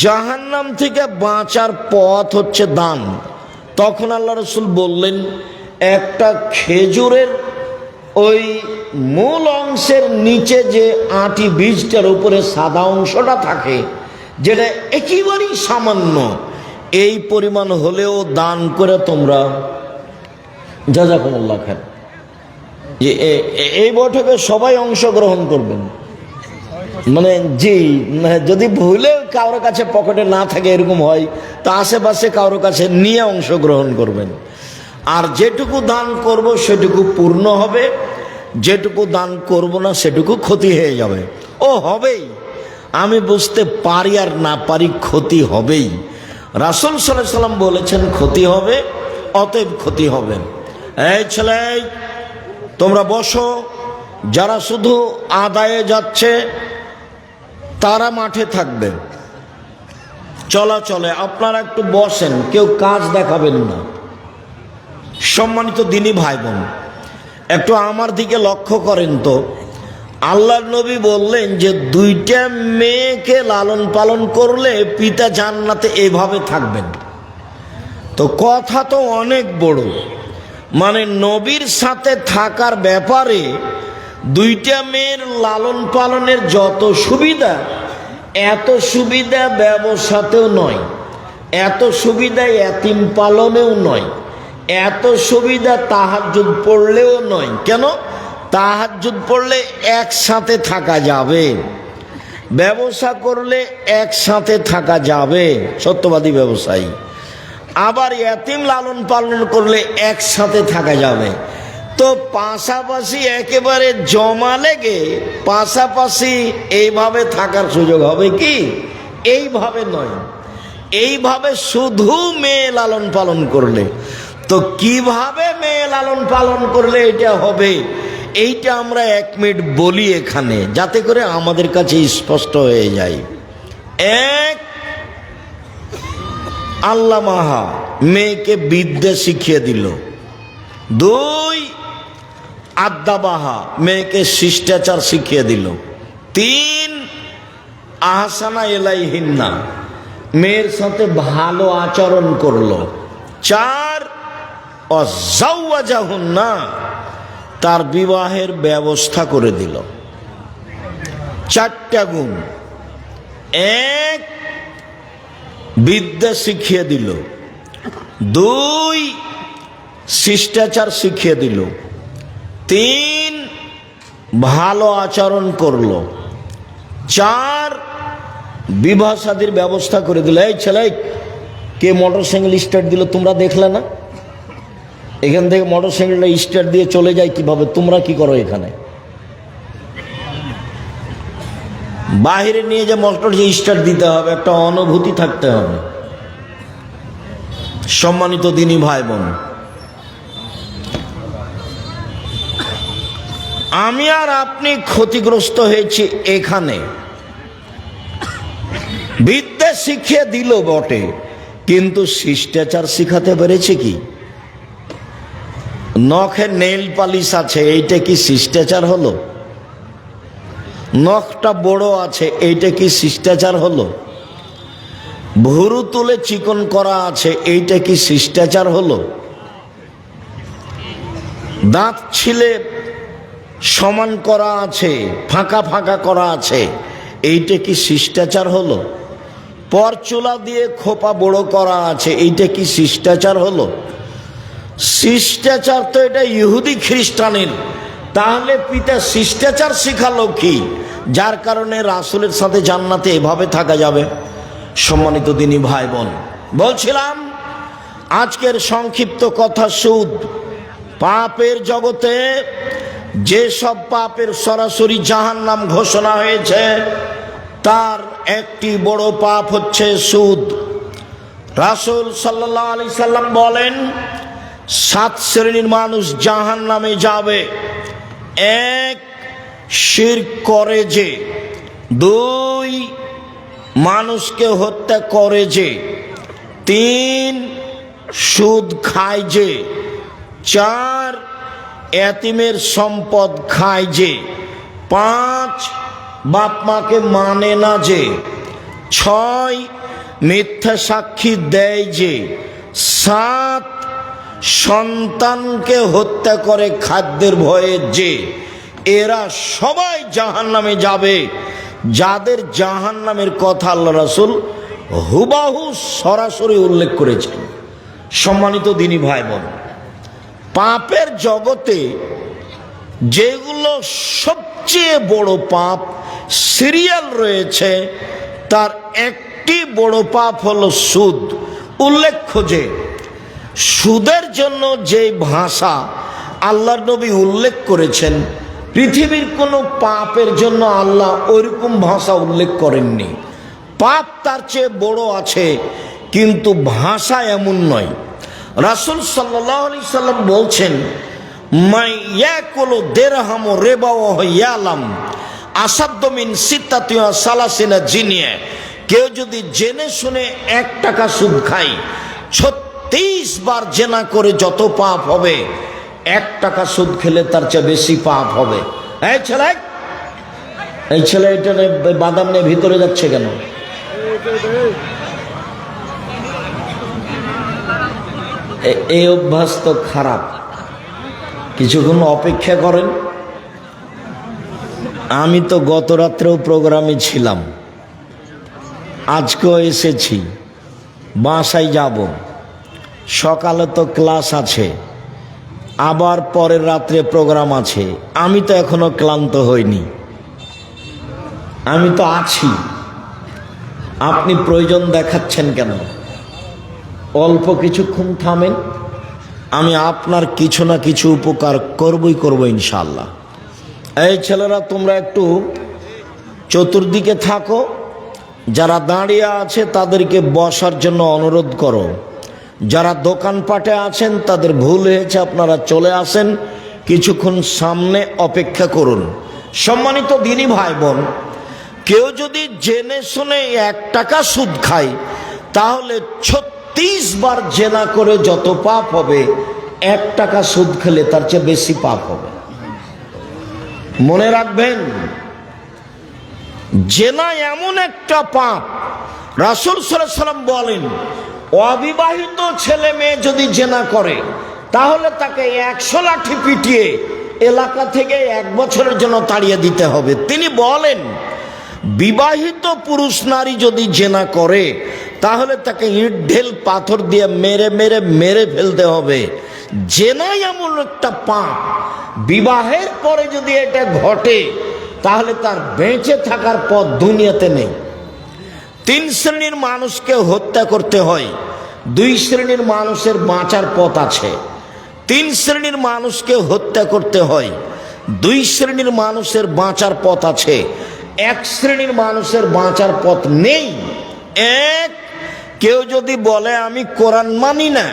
জাহান্নাম থেকে বাঁচার পথ হচ্ছে দান। তখন আল্লাহ রসুল বললেন, একটা খেজুরের ওই মূল অংশের নিচে যে আটি বীজটার উপরে সাদা অংশটা থাকে, যেটা একেবারেই সামান্য, এই পরিমাণ হলেও দান করে তোমরা জাযাকুমুল্লাহ খান। এই বৈঠকে সবাই অংশগ্রহণ করবেন। মানে জি, যদি ভুলে কারোর কাছে পকেটে না থাকে এরকম হয় তো আশেপাশে কারোর কাছে নিয়ে অংশগ্রহণ করবেন। আর যেটুকু দান করব সেটুকু পূর্ণ হবে, যেটুকু দান করব না সেটুকু ক্ষতি হয়ে যাবে। ও হবেই, আমি বুঝতে পারি আর না পারি, ক্ষতি হবেই। রাসূল সাল্লাল্লাহু আলাইহি সাল্লাম বলেছেন ক্ষতি হবে, অতএব ক্ষতি হবে। এই ছেলে, তোমরা বসো। যারা শুধু আদায়ে যাচ্ছে তারা মাঠে থাকবে, চলাচলে আপনারা একটু বসেন, কেউ কাজ দেখাবেন না। সম্মানিত দিনী ভাই বোন, একটু আমার দিকে লক্ষ্য করেন তো। আল্লাহর নবী বললেন যে 2টা মেয়েকে লালন পালন করলে পিতা জান্নাতে এভাবে থাকবেন। তো কথা তো অনেক বড়, মানে নবীর সাথে থাকার ব্যাপারে 2টা মেয়ের লালন পালনের যত সুবিধা, এত সুবিধা ব্যবসাতেও নয়, এত সুবিধা এতিম পালনেও নয়, এত সুবিধা তাহাজ্জুদ পড়লেও নয়। কেন? তাহাজ্জুদ পড়লে একসাথে থাকা যাবে, ব্যবসা করলে একসাথে থাকা যাবে, সত্যবাদী ব্যবসায়ী। আবার এতিম লালন পালন করলে একসাথে থাকা যাবে। তো পাশাপাশি একেবারে জমা লেগে পাশাপাশি এইভাবে থাকার সুযোগ হবে কি? এইভাবে নয়, এইভাবে শুধু মেয়ে লালন পালন করলে। তো কিভাবে মেয়ে লালন পালন করলে এটা হবে, এইটা আমরা 1 মিনিট বলি এখানে, যাতে করে আমাদের কাছে স্পষ্ট হয়ে যায়। 1, আল্লাহ মাহা মেয়েকে বিদ্যা শিখিয়ে দিল। 2, আদ্দাবাহা মেয়েকে শিষ্টাচার শিখিয়ে দিল। 3, আহসানা ইলাইহিন্না মেয়ের সাথে ভালো আচরণ করলো। 4, অজাওয়াজাহুন্না তার বিবাহের ব্যবস্থা করে দিল। 4টা গুণ। 1, বিদ্যা শিখিয়ে দিল। 2, শিষ্টাচার শিখিয়ে দিল। 3, ভালো আচরণ করলো। 4, বিবাহ শাদীর ব্যবস্থা করে দিল। এই ছেলে, কে মোটরসাইকেল স্টার্ট দিল তোমরা দেখলে না? এখান থেকে মোটরসাইকেলটা স্টার্ট দিয়ে চলে যায় কিভাবে? তোমরা কি করো এখানে? বাহিরে নিয়ে যে মোটর যে স্টার্ট দিতে হবে, একটা অনুভূতি থাকতে হবে। সম্মানিত দিনী ভাই বোন, আমি আর আপনি ক্ষতিগ্রস্ত হয়েছি এখানে। বিদ্যা শিখিয়ে দিল বটে, কিন্তু শিষ্টাচার শিখাতে পেরেছে কি? নখে নেইল পালিশ আছে, এইটা কি শিষ্টাচার হলো? নখটা বড় আছে, এইটা কি শিষ্টাচার হলো? ভুরু তুলে চিকন করা আছে, এইটা কি শিষ্টাচার হলো? দাঁত ছিলে সমান করা আছে, ফাঁকা ফাঁকা করা আছে, এইটা কি শিষ্টাচার হলো? পরচুলা দিয়ে খোপা বড় করা আছে, এইটা কি শিষ্টাচার হলো? শিষ্টাচার তো এটা ইহুদি খ্রিস্টানের। তাহলে পিতা শিষ্টাচার শিখালো কি, যার কারণে রাসূলের সাথে জান্নাতে এভাবে থাকা যাবে? সম্মানিত দিনী ভাই বোন, বলছিলাম আজকের সংক্ষিপ্ত কথা, সুদ। পাপের জগতে যেসব পাপের সরাসরি জাহান্নাম ঘোষণা হয়েছে, তার একটি বড় পাপ হচ্ছে সুদ। রাসূল সাল্লাল্লাহু আলাইহি সাল্লাম বলেন, 7 শ্রেণীর মানুষ জাহান্নামে যাবে। 1, শিরক করে যে। 2, মানুষকে হত্যা করে যে। 3, সুদ খায় যে। 4, এতিমের সম্পদ খায় যে। 5, বাপ মাকে মানে না যে। 6, মিথ্যা সাক্ষী দেয় যে। 7, সন্তানকে হত্যা করে খাদ্যের ভয়ে যে। এরা সবাই জাহান্নামে যাবে। যাদের জাহান্নামের কথা আল্লাহ রাসূল হুবাহু সরাসরি উল্লেখ করেছেন। সম্মানিত দিনী ভাই বোন, পাপের জগতে যেগুলো সবচেয়ে বড় পাপ সিরিয়াল রয়েছে, তার একটি বড় পাপ হলো সুদ। উল্লেখ্য যে সুদের জন্য যে ভাষা আল্লাহর নবী উল্লেখ করেছেন, পৃথিবীর কোনো পাপের জন্য আল্লাহ ওইরকম ভাষা উল্লেখ করেননি। পাপ তার চেয়ে বড় আছে, কিন্তু ভাষা এমন নয়। রাসূল সাল্লাল্লাহু আলাইহি সাল্লাম বলছেন, মাই ইয়াকুলু দিরহাম রিবা ওয়া ইয়ালাম আসাদ্দু মিন সিত্তাতি ওয়া সালাসিনা জিনিয়া। কেউ যদি জেনে শুনে 1 টাকা সুদ খায়, 36 বার জেনা করে যত পাপ হবে, 1 টাকা সুদ খেলে তার চেয়ে বেশি পাপ হবে। এই ছেলে এটা বাদাম নিয়ে ভিতরে যাচ্ছে কেন? এই অভ্যাস তো খারাপ। কিছুক্ষণ অপেক্ষা করেন। আমি তো গত রাত্রেও প্রোগ্রামে ছিলাম, আজকেও এসেছি, বাসায় যাব। সকালে তো ক্লাস আছে, আবার পরের রাত্রে প্রোগ্রাম আছে। আমি তো এখনো ক্লান্ত হইনি, আমি তো আছি। আপনি প্রয়োজন দেখাচ্ছেন কেন? অল্প কিছুক্ষণ থামেন, আমি আপনার কিছু না কিছু উপকার করব ইনশাআল্লাহ। এই ছেলেরা, তোমরা একটু চতুর্দিকে থাকো। যারা দাঁড়িয়ে আছে তাদেরকে বসার জন্য অনুরোধ করো। যারা দোকানপাটে আছেন তাদের ভুল হয়েছে, আপনারা চলে আসেন, কিছুক্ষণ সামনে অপেক্ষা করুন। সম্মানিত দিনী ভাই বোন, কেউ যদি জেনে শুনে 1 টাকা সুদ খায়, তাহলে 36 বার জেনা করে যত পাপ হবে, 1 টাকা সুদ খেলে তার চেয়ে বেশি পাপ হবে। মনে রাখবেন, জেনা এমন একটা পাপ, রাসূল সাল্লাল্লাহু আলাইহি সাল্লাম বলেন, অবিবাহিত ছেলে মেয়ে যদি জেনা করে, তাহলে তাকে 100 লাঠি পিটিয়ে এলাকা থেকে 1 বছরের জন্য তাড়িয়ে দিতে হবে। তিনি বলেন, বিবাহিত পুরুষ নারী যদি জেনা করে, তাহলে তাকে ইট ঢেল পাথর দিয়ে মেরে মেরে মেরে ফেলতে হবে। জেনা এমন একটা পাপ, বিবাহের পরে যদি এটা ঘটে, তাহলে তার বেঁচে থাকার পথ দুনিয়াতে নেই। 3 শ্রেণীর মানুষকে হত্যা করতে হয়, 2 শ্রেণীর মানুষের বাঁচার পথ আছে। 3 শ্রেণীর মানুষকে হত্যা করতে হয়, 2 শ্রেণীর মানুষের বাঁচার পথ আছে। 1 শ্রেণীর মানুষের বাঁচার পথ নেই। 1, কেউ যদি বলে আমি কোরআন মানি না,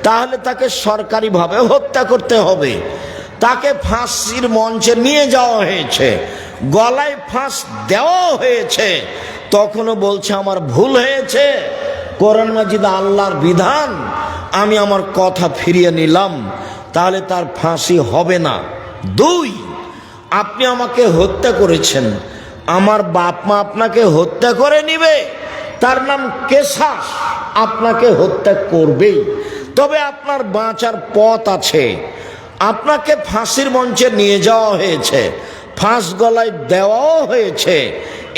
তাহলে তাকে সরকারিভাবে হত্যা করতে হবে। তাকে ফাঁসির মঞ্চে নিয়ে যাওয়া হয়েছে, গলায় ফাঁস দেওয়া হয়েছে, তখনও বলছে আমার ভুল হয়েছে, কোরআন মাজিদ আল্লাহর বিধান, আমি আমার কথা ফিরিয়ে নিলাম, তাহলে তার ফাঁসি হবে না। 2, আপনি আমাকে হত্যা করেছেন, আমার বাপ মা আপনাকে হত্যা করে নিবে, তার নাম কেসাস, আপনাকে হত্যা করবেই। তবে আপনার বাঁচার পথ আছে। আপনাকে ফাঁসির মঞ্চে নিয়ে যাওয়া হয়েছে, ফাঁস গলায় দেওয়াও হয়েছে।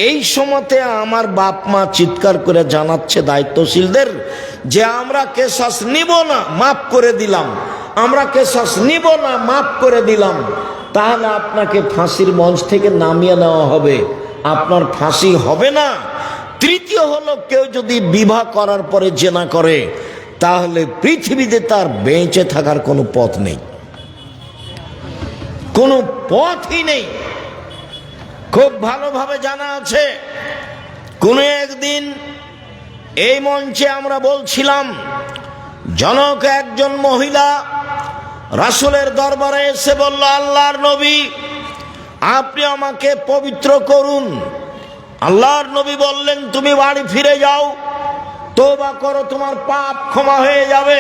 এই সময়তে আমার বাপ মা চিৎকার করে জানাচ্ছে দায়িত্বশীলদের যে আমরা কেসাস নিব না, মাফ করে দিলাম, আমরা কেসাস নিব না, মাফ করে দিলাম। তাহলে আপনাকে ফাঁসির মঞ্চ থেকে নামিয়ে নেওয়া হবে, আপনার ফাঁসি হবে না। তৃতীয় হলো, কেউ যদি বিবাহ করার পরে জেনা করে তাহলে পৃথিবীতে তার বেঁচে থাকার কোনো পথ নেই, কোনো পথই নেই। খুব ভালোভাবে জানা আছে, কোনো একদিন এই মঞ্চে আমরা বলছিলাম, জনক একজন মহিলা রাসূলের দরবারে এসে বলল, আল্লাহর নবী আপনি আমাকে পবিত্র করুন। আল্লাহর নবী বললেন, তুমি বাড়ি ফিরে যাও, তওবা করো, তোমার পাপ ক্ষমা হয়ে যাবে।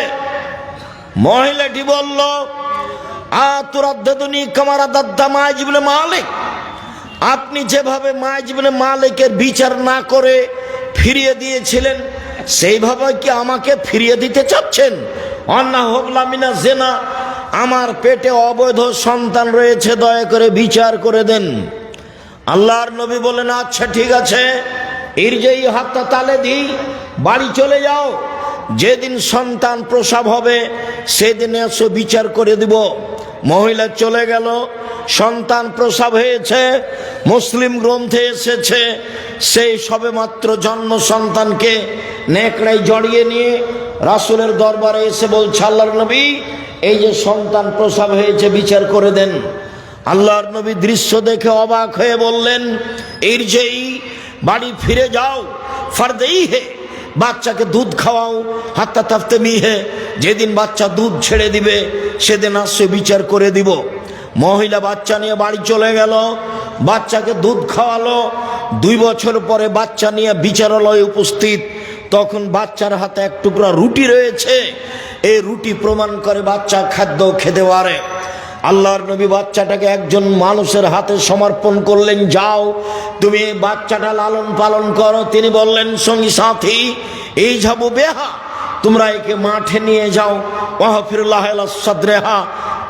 মহিলাটি বলল, আতুরাদ্দাদুনি কামা রাদাদ্দা মাইজ ইবনে মালিক, আপনি যেভাবে মাইজ ইবনে মালিকের বিচার না করে ফিরিয়ে দিয়েছিলেন সেইভাবে কি আমাকে ফিরিয়ে দিতে চাচ্ছেন? অন্না হবলামিনা জেনা, আমার পেটে অবৈধ সন্তান রয়েছে, দয়া করে বিচার করে দেন। আল্লাহর নবী বলেন, আচ্ছা ঠিক আছে, ইরজাই হাত্তা তালে দিই, বাড়ি চলে যাও, যেদিন সন্তান প্রসব হবে সেদিন এসো, বিচার করে দিব। মহিলা চলে গেল, সন্তান প্রসব হয়েছে, মুসলিম গ্রন্থে এসেছে, সেই সবে মাত্র জন্ম সন্তানকে নেকড়ায় জড়িয়ে নিয়ে রাসূলের দরবারে এসে বলছে, আল্লাহর নবী এই যে সন্তান প্রসব হয়েছে, বিচার করে দেন। আল্লাহর নবী দৃশ্য দেখে অবাক হয়ে বললেন, ইরজাই, বাড়ি ফিরে যাও, ফারদেই হে, বাচ্চাকে দুধ খাওয়াও, হাত্তা তাফতে মিহে, যেদিন বাচ্চা দুধ ছেড়ে দিবে সেদিন আসছে, বিচার করে দিব। মহিলা বাচ্চা নিয়ে বাড়ি চলে গেল, বাচ্চাকে দুধ খাওয়ালো। 2 বছর পরে বাচ্চা নিয়ে বিচারালয়ে উপস্থিত, তখন বাচ্চার হাতে এক টুকরা রুটি রয়েছে। এই রুটি প্রমাণ করে বাচ্চা খাদ্য খেতে পারে। আল্লাহর নবী বাচ্চাটাকে একজন মানুষের হাতে সমর্পণ করলেন, যাও তুমি এই বাচ্চাটা লালন পালন করো। তিনি বললেন, সঙ্গী সাথী এই যাবো বেহা, তোমরা একে মাঠে নিয়ে যাও, ওয়াহফিরুল্লাহ আলা সাদরেহা,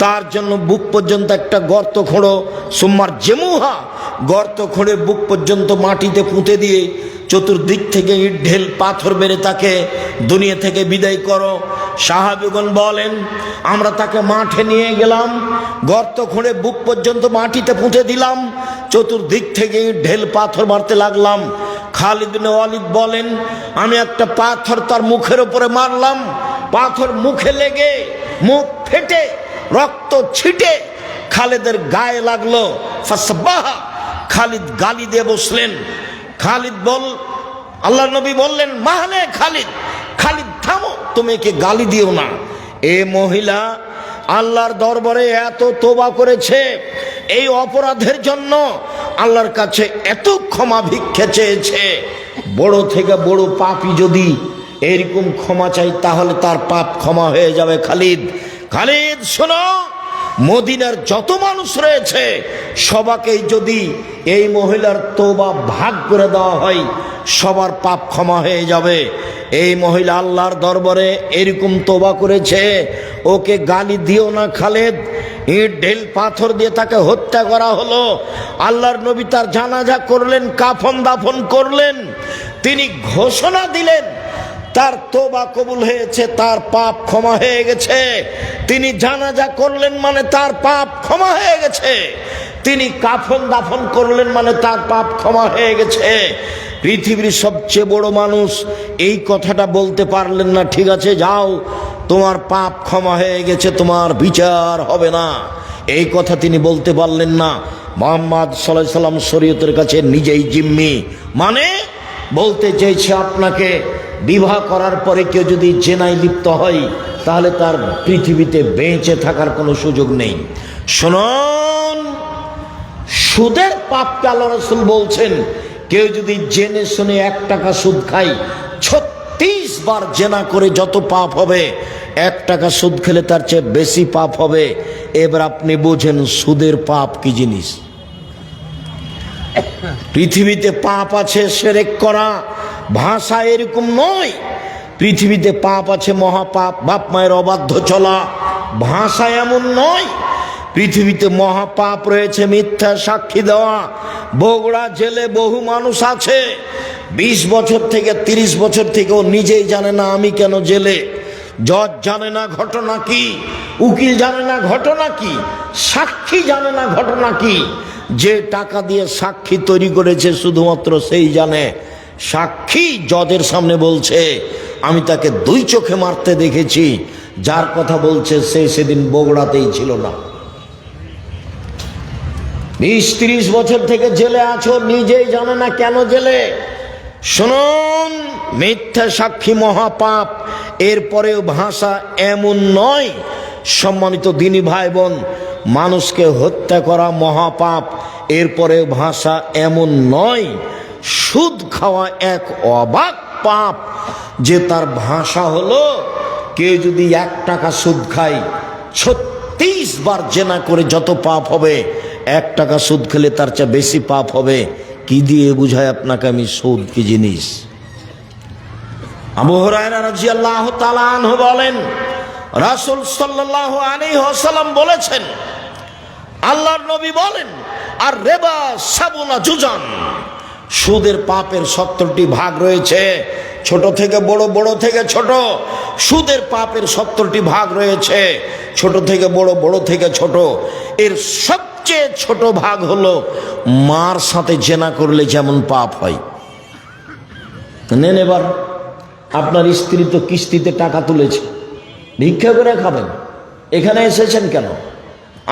তার জন্য বুক পর্যন্ত একটা গর্ত খোঁড়ো, সুম্মার জেমুহা, গর্ত খুঁড়ে বুক পর্যন্ত মাটিতে পুঁতে দিয়ে চতুর্দিক থেকে ইট ঢেল পাথর মেরে তাকে দুনিয়া থেকে বিদায় করো। সাহাবীগণ বলেন, আমরা তাকে মাঠে নিয়ে গেলাম, গর্ত খুঁড়ে বুক পর্যন্ত মাটিতে পুঁতে দিলাম, চতুর্দিক থেকে ইট ঢেল পাথর মারতে লাগলাম। খালিদ বিন ওয়ালিদ বলেন, আমি একটা পাথর তার মুখের উপরে মারলাম, পাথর মুখে লেগে মুখ ফেটে রক্ত ছিটে খালিদের গায়ে লাগলো। ফাসবাহা, খালিদ গালি দিয়ে বসলেন। খালিদ আল্লাহ নবী বললেন, মাহলে খালিদ, খালিদ থামো, তুমি একে গালি দিও না। এ মহিলা আল্লাহর দরবারে এত তওবা করেছে, এই অপরাধের জন্য আল্লাহর কাছে এত ক্ষমা ভিক্ষা চেয়েছে। বড় থেকে বড় পাপী যদি এরকম ক্ষমা চাই তাহলে তার পাপ ক্ষমা হয়ে যাবে। খালিদ, খালিদ শোনো, মদিনার যত মানুষ রয়েছে সবাকেই যদি এই মহিলার তওবা ভাগ করে দেওয়া হয় সবার পাপ ক্ষমা হয়ে যাবে। এই মহিলা আল্লাহর দরবারে এরকম তওবা করেছে, ওকে গালি দিও না খালিদ। ইট ঢেল পাথর দিয়ে তাকে হত্যা করা হলো। আল্লাহর নবী তার জানাজা করলেন, কাফন দাফন করলেন। তিনি ঘোষণা দিলেন তার তওবা কবুল হয়েছে, তার পাপ ক্ষমা হয়ে গেছে। তিনি জানাজা করলেন মানে তার পাপ ক্ষমা হয়ে গেছে। তিনি কাফন দাফন করলেন মানে তার পাপ ক্ষমা হয়ে গেছে। পৃথিবীর সবচেয়ে বড় মানুষ এই কথাটা বলতে পারলেন না, ঠিক আছে যাও, তোমার পাপ ক্ষমা হয়ে গেছে, তোমার বিচার হবে না, এই কথা তিনি বলতে পারলেন না। মুহাম্মদ সাল্লাল্লাহু আলাইহি সাল্লাম শরীয়তের কাছে নিজেই জিম্মি, মানে বলতে চেয়েছে আপনাকে বিবাহ করার পরে কেউ যদি জেনায় লিপ্ত হয় তাহলে তার পৃথিবীতে বেঁচে থাকার কোনো সুযোগ নেই। শুনুন, সুদের পাপকে আল্লাহ রাসূল বলছেন, কেউ যদি জেনে শুনে 1 টাকা সুদ খায় 36 বার জেনা করে যত পাপ হবে, 1 টাকা সুদ খেলে তার চেয়ে বেশি পাপ হবে। এবার আপনি বোঝেন সুদের পাপ কি জিনিস। পৃথিবীতে পাপ আছে শিরক করা, ভাষা এরকম নয়। পৃথিবীতে পাপ আছে মহাপাপ, বাপ মায়ের অবাধ্য চলা, ভাষা এমন নয়। পৃথিবীতে মহাপাপ রয়েছে মিথ্যা সাক্ষী দেওয়া। বগুড়া জেলে বহু মানুষ আছে 20 বছর থেকে 30 বছর থেকে ও নিজেই জানে না আমি কেন জেলে। জজ জানে না ঘটনা কি, উকিল জানে না ঘটনা কি, সাক্ষী জানে না ঘটনা কি। যে টাকা দিয়ে সাক্ষী তৈরি করেছে শুধুমাত্র সেই জানে। সাক্ষী জজের সামনে বলছে আমি তাকে 2 চোখে মারতে দেখেছি, যার কথা বলছে সে সেদিন বগুড়াতেই ছিল না। 20-30 বছর থেকে জেলে আছো, নিজেই জানে না কেন জেলে। শুনুন, মিথ্যা সাক্ষী মহাপাপ। এরপরেও ভাষা এমন নয়। সম্মানিত দিনী ভাই বোন, মানুষকে হত্যা করা মহাপাপ, এরপরেও ভাষা এমন নয়। সুদ খাওয়া এক অবাক পাপ, যে তার ভাষা হলো কেউ যদি 1 টাকা সুদ খায় 36 বার জেনা করে যত পাপ হবে, 1 টাকা সুদ খেলে তার চেয়ে বেশি পাপ হবে। কি দিয়ে বুঝায় আপনাকে আমি সুদ কি জিনিস? আবু হুরায়রা রাদিয়াল্লাহু তাআলা আনহু বলেন, রাসূল সাল্লাল্লাহু আলাইহি ওয়াসাল্লাম বলেছেন, আল্লাহর নবী বলেন, আর রিবা সাবুনা জুজান, সুদের পাপের 70টি ভাগ রয়েছে, ছোট থেকে বড়, বড় থেকে ছোট। সুদের পাপের 70টি ভাগ রয়েছে, ছোট থেকে বড়, বড় থেকে ছোট। এর সবচেয়ে ছোট ভাগ হলো মার সাথে জেনা করলে যেমন পাপ হয়। নেন, এবার আপনার স্ত্রী তো কিস্তিতে টাকা তুলেছে, ভিক্ষা করে খাবেন। এখানে এসেছেন কেন?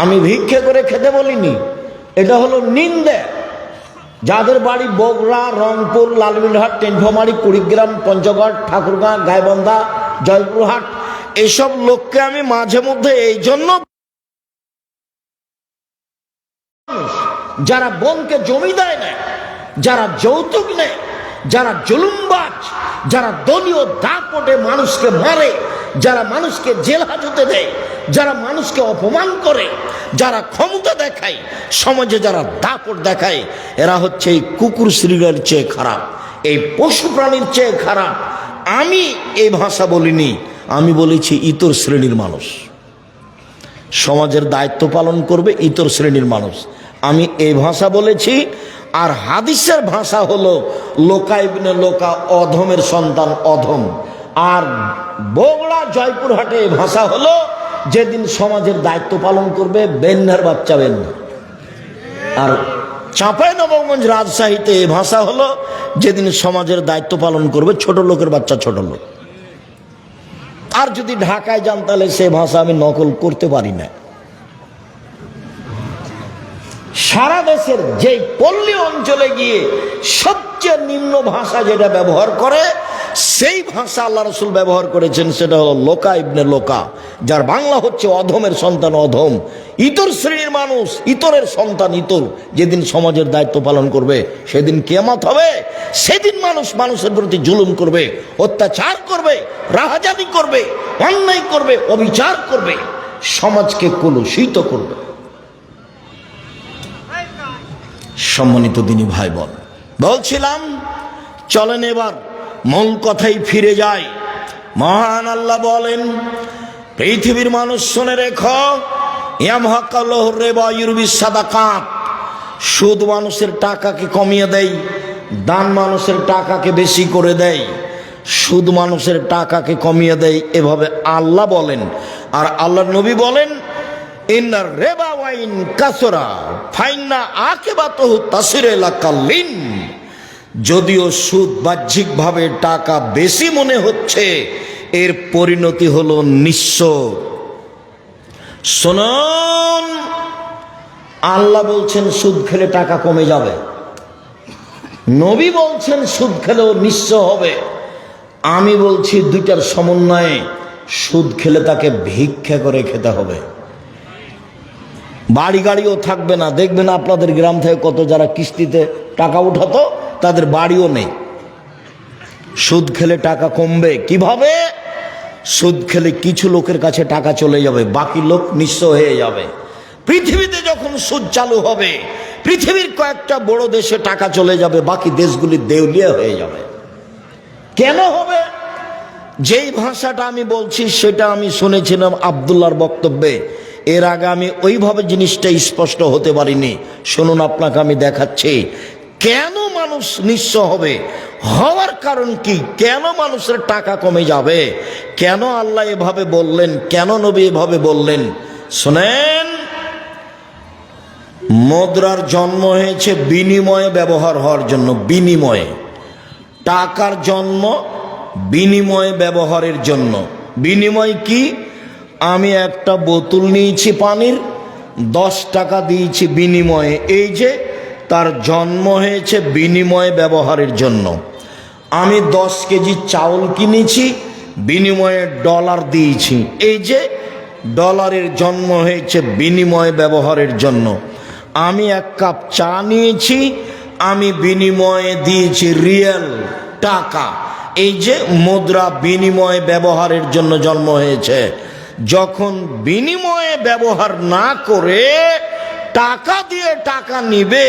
আমি ভিক্ষা করে খেতে বলিনি, এটা হলো নিন্দে। যাদের বাড়ি বগুড়া, রংপুর, লালমিনহাট, টেনফামারী, কুড়িগ্রাম, পঞ্চগড়, ঠাকুরগাঁ, গাইবান্ধা, জয়পুরহাট, এসব লোককে আমি মাঝে মধ্যে এই জন্য, যারা বোনকে জমি দেয় না, যারা যৌতুক নেয়, যারা জুলুমবাজ, যারা দলীয় দাপটে মানুষকে মারে, যারা মানুষকে জেল হাজতে দেয়, যারা মানুষকে অপমান করে, যারা ক্ষমতা দেখায়, সমাজে যারা দাপট দেখায়, এরা হচ্ছে এই কুকুর শ্রীরের চেয়ে খারাপ, এই পশু প্রাণীর চেয়ে খারাপ। আমি এই ভাষা বলিনি, আমি বলেছি ইতর শ্রেণীর মানুষ সমাজের দায়িত্ব পালন করবে, ইতর শ্রেণীর মানুষ। আমি এই ভাষা বলেছি। আর হাদিসের ভাষা হলো লোকা ইবনে লোকা, অধমের সন্তান অধম। আর বগুড়া, জয়পুরহাটে এই ভাষা হলো যেদিন সমাজের দায়িত্ব পালন করবে বেন্নার বাচ্চা বেন্না। আর চাঁপাইনবাবগঞ্জ, রাজশাহীতে এই ভাষা হলো যেদিন সমাজের দায়িত্ব পালন করবে ছোট লোকের বাচ্চা ছোট লোক। আর যদি ঢাকায় যান তাহলে সে ভাষা আমি নকল করতে পারি না। সারা দেশের যেই পল্লী অঞ্চলে গিয়ে সবচেয়ে নিম্ন ভাষা যেটা ব্যবহার করে, সেই ভাষা আল্লাহ রাসূল ব্যবহার করেছেন, সেটা হলো লোকা ইবনে লোকা, যার বাংলা হচ্ছে অধমের সন্তান অধম, ইতর শ্রেণীর মানুষ, ইতরের সন্তান ইতর। যেদিন সমাজের দায়িত্ব পালন করবে সেদিন কিয়ামত হবে। সেদিন মানুষ মানুষের প্রতি জুলুম করবে, অত্যাচার করবে, রাহাজানি করবে, অন্যায় করবে, অবিচার করবে, সমাজকে কলুষিত করবে। সম্মানিত দিনী ভাই বোন, বলছিলাম চলেন এবার মূল কথাই ফিরে যায়। মহান আল্লাহ বলেন, পৃথিবীর মানুষ শুনে রেখো, ইয়ামহাকাল্লাহু রিবা ইউরবিস সাদাকাত, সুদ মানুষের টাকাকে কমিয়ে দেয়, দান মানুষের টাকাকে বেশি করে দেয়। সুদ মানুষের টাকাকে কমিয়ে দেয়, এভাবে আল্লাহ বলেন। আর আল্লাহর নবী বলেন, ইন্নার রিবা ওয়াইন কাসরা ফাইন্না আকিবাতুহু তাসিরু ইলা কাল্লিন, যদিও সুদ বাহ্যিকভাবে টাকা বেশি মনে হচ্ছে, এর পরিণতি হলো নিঃস্ব। শুনুন, আল্লাহ বলছেন সুদ খেলে টাকা কমে যাবে, নবী বলছেন সুদ খেলেও নিঃস্ব হবে। আমি বলছি দুইটার সমন্বয়ে, সুদ খেলে তাকে ভিক্ষা করে খেতে হবে। বাড়ি গাড়িও থাকবে না। দেখবেন আপনাদের গ্রাম থেকে কত যারা কিস্তিতে টাকা উঠাতো, তাদের বাড়িও নেই। সুদ খেলে টাকা কমবে কিভাবে? সুদ খেলে কিছু লোকের কাছে টাকা চলে যাবে, বাকি লোক নিঃস্ব হয়ে যাবে। পৃথিবীতে যখন সুদ চালু হবে, পৃথিবীর কয়েকটা বড় দেশে টাকা চলে যাবে, বাকি দেশগুলি দেউলিয়া হয়ে যাবে। কেন হবে? যেই ভাষাটা আমি বলছি সেটা আমি শুনেছিলাম আব্দুল্লাহর বক্তব্যে। এর আগে আমি ওইভাবে জিনিসটা স্পষ্ট হতে পারিনি। শুনুন, আপনাকে আমি দেখাচ্ছি কেন মানুষ নিঃস্ব হবে, হওয়ার কারণ কি, কেন মানুষের টাকা কমে যাবে, কেন আল্লাহ এভাবে বললেন, কেন নবী এভাবে বললেন। শোনেন, মুদ্রার জন্ম হয়েছে বিনিময়ে ব্যবহার হওয়ার জন্য। বিনিময়ে, টাকার জন্ম বিনিময়ে ব্যবহারের জন্য। বিনিময় কি? আমি একটা বোতল নিয়েছি পানির, 10 টাকা দিয়েছি বিনিময়ে। এই যে তার জন্ম হয়েছে বিনিময়ে ব্যবহারের জন্য। আমি 10 কেজি চাউল কিনেছি, বিনিময়ে ডলার দিয়েছি। এই যে ডলারের জন্ম হয়েছে বিনিময়ে ব্যবহারের জন্য। আমি 1 কাপ চা নিয়েছি, আমি বিনিময়ে দিয়েছি রিয়াল, টাকা। এই যে মুদ্রা বিনিময়ে ব্যবহারের জন্য জন্ম হয়েছে। যখন বিনিময়ে ব্যবহার না করে টাকা দিয়ে টাকা নিবে,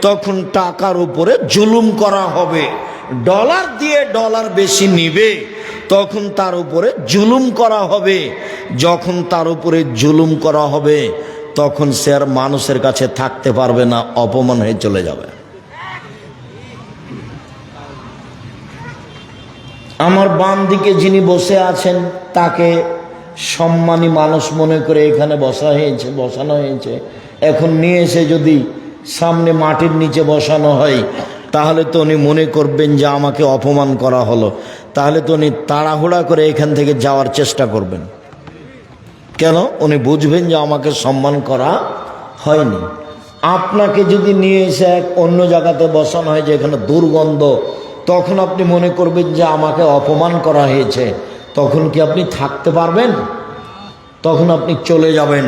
তখন টাকার উপরে জুলুম করা হবে। ডলার দিয়ে ডলার বেশি নিবে, তখন তার উপরে জুলুম করা হবে। যখন তার উপরে জুলুম করা হবে, তখন সে আর মানুষের কাছে থাকতে পারবে না, অপমান হয়ে চলে যাবে। আমার বাম দিকে যিনি বসে আছেন, তাকে সম্মানী মানুষ মনে করে এখানে বসানো হয়েছে। এখন নিয়ে এসে যদি সামনে মাটির নিচে বসানো হয়, তাহলে তো উনি মনে করবেন যে আমাকে অপমান করা হলো। তাহলে তো উনি তাড়াহুড়া করে এখান থেকে যাওয়ার চেষ্টা করবেন। কেন? উনি বুঝবেন যে আমাকে সম্মান করা হয়নি। আপনাকে যদি নিয়ে এসে এক অন্য জায়গাতে বসানো হয়, যে এখানে দুর্গন্ধ, তখন আপনি মনে করবেন যে আমাকে অপমান করা হয়েছে। তখন কি আপনি থাকতে পারবেন? তখন আপনি চলে যাবেন।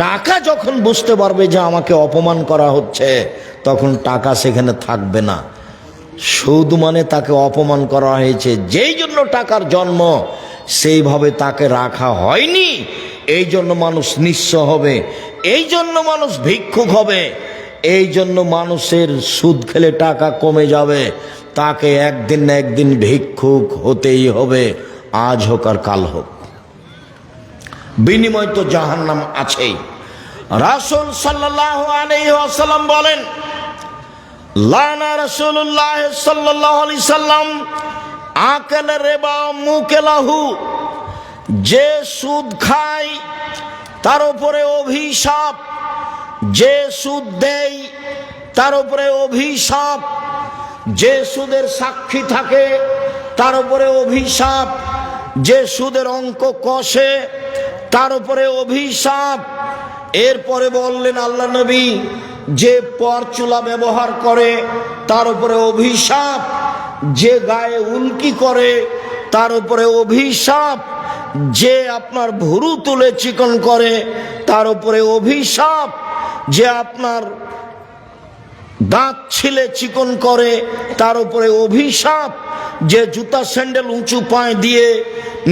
টাকা যখন বুঝতে পারবে যে আমাকে অপমান করা হচ্ছে, তখন টাকা সেখানে থাকবে না। সুদ মানে তাকে অপমান করা হয়েছে, যেই জন্য টাকার জন্ম, সেইভাবে তাকে রাখা হয়নি। এই জন্য মানুষ নিঃস্ব হবে, এই জন্য মানুষ ভিক্ষুক হবে, এই জন্য মানুষের সুদ খেলে টাকা কমে যাবে। তাকে একদিন না একদিন ভিক্ষুক হতেই হবে, আজ হোক আর কাল হোক। বিনিময় তো জাহান্নাম আছেই। রাসূল সাল্লাল্লাহু আলাইহি ওয়াসাল্লাম বলেন, লানা রাসূলুল্লাহ সাল্লাল্লাহু আলাইহি সাল্লাম আকাল রিবা মুকেলাহু। যে সুদ খায় তার উপরে অভিশাপ, যে সুদ দেয় তার উপরে অভিশাপ, যে সুদের সাক্ষী থাকে তার উপরে অভিশাপ, যে সুদের অঙ্ক কষে তার উপরে অভিশাপ। এরপরে বললেন আল্লাহ নবী, যে পরচুলা ব্যবহার করে তার উপরে অভিশাপ, যে গায়ে উল্কি করে তার উপরে অভিশাপ, যে আপনার ভুরু তুলে চিকন করে তার উপরে অভিশাপ, যে আপনার দাঁত ছিলে চিকন করে তার উপরে অভিশাপ, যে জুতা স্যান্ডেল উঁচু পায়ে দিয়ে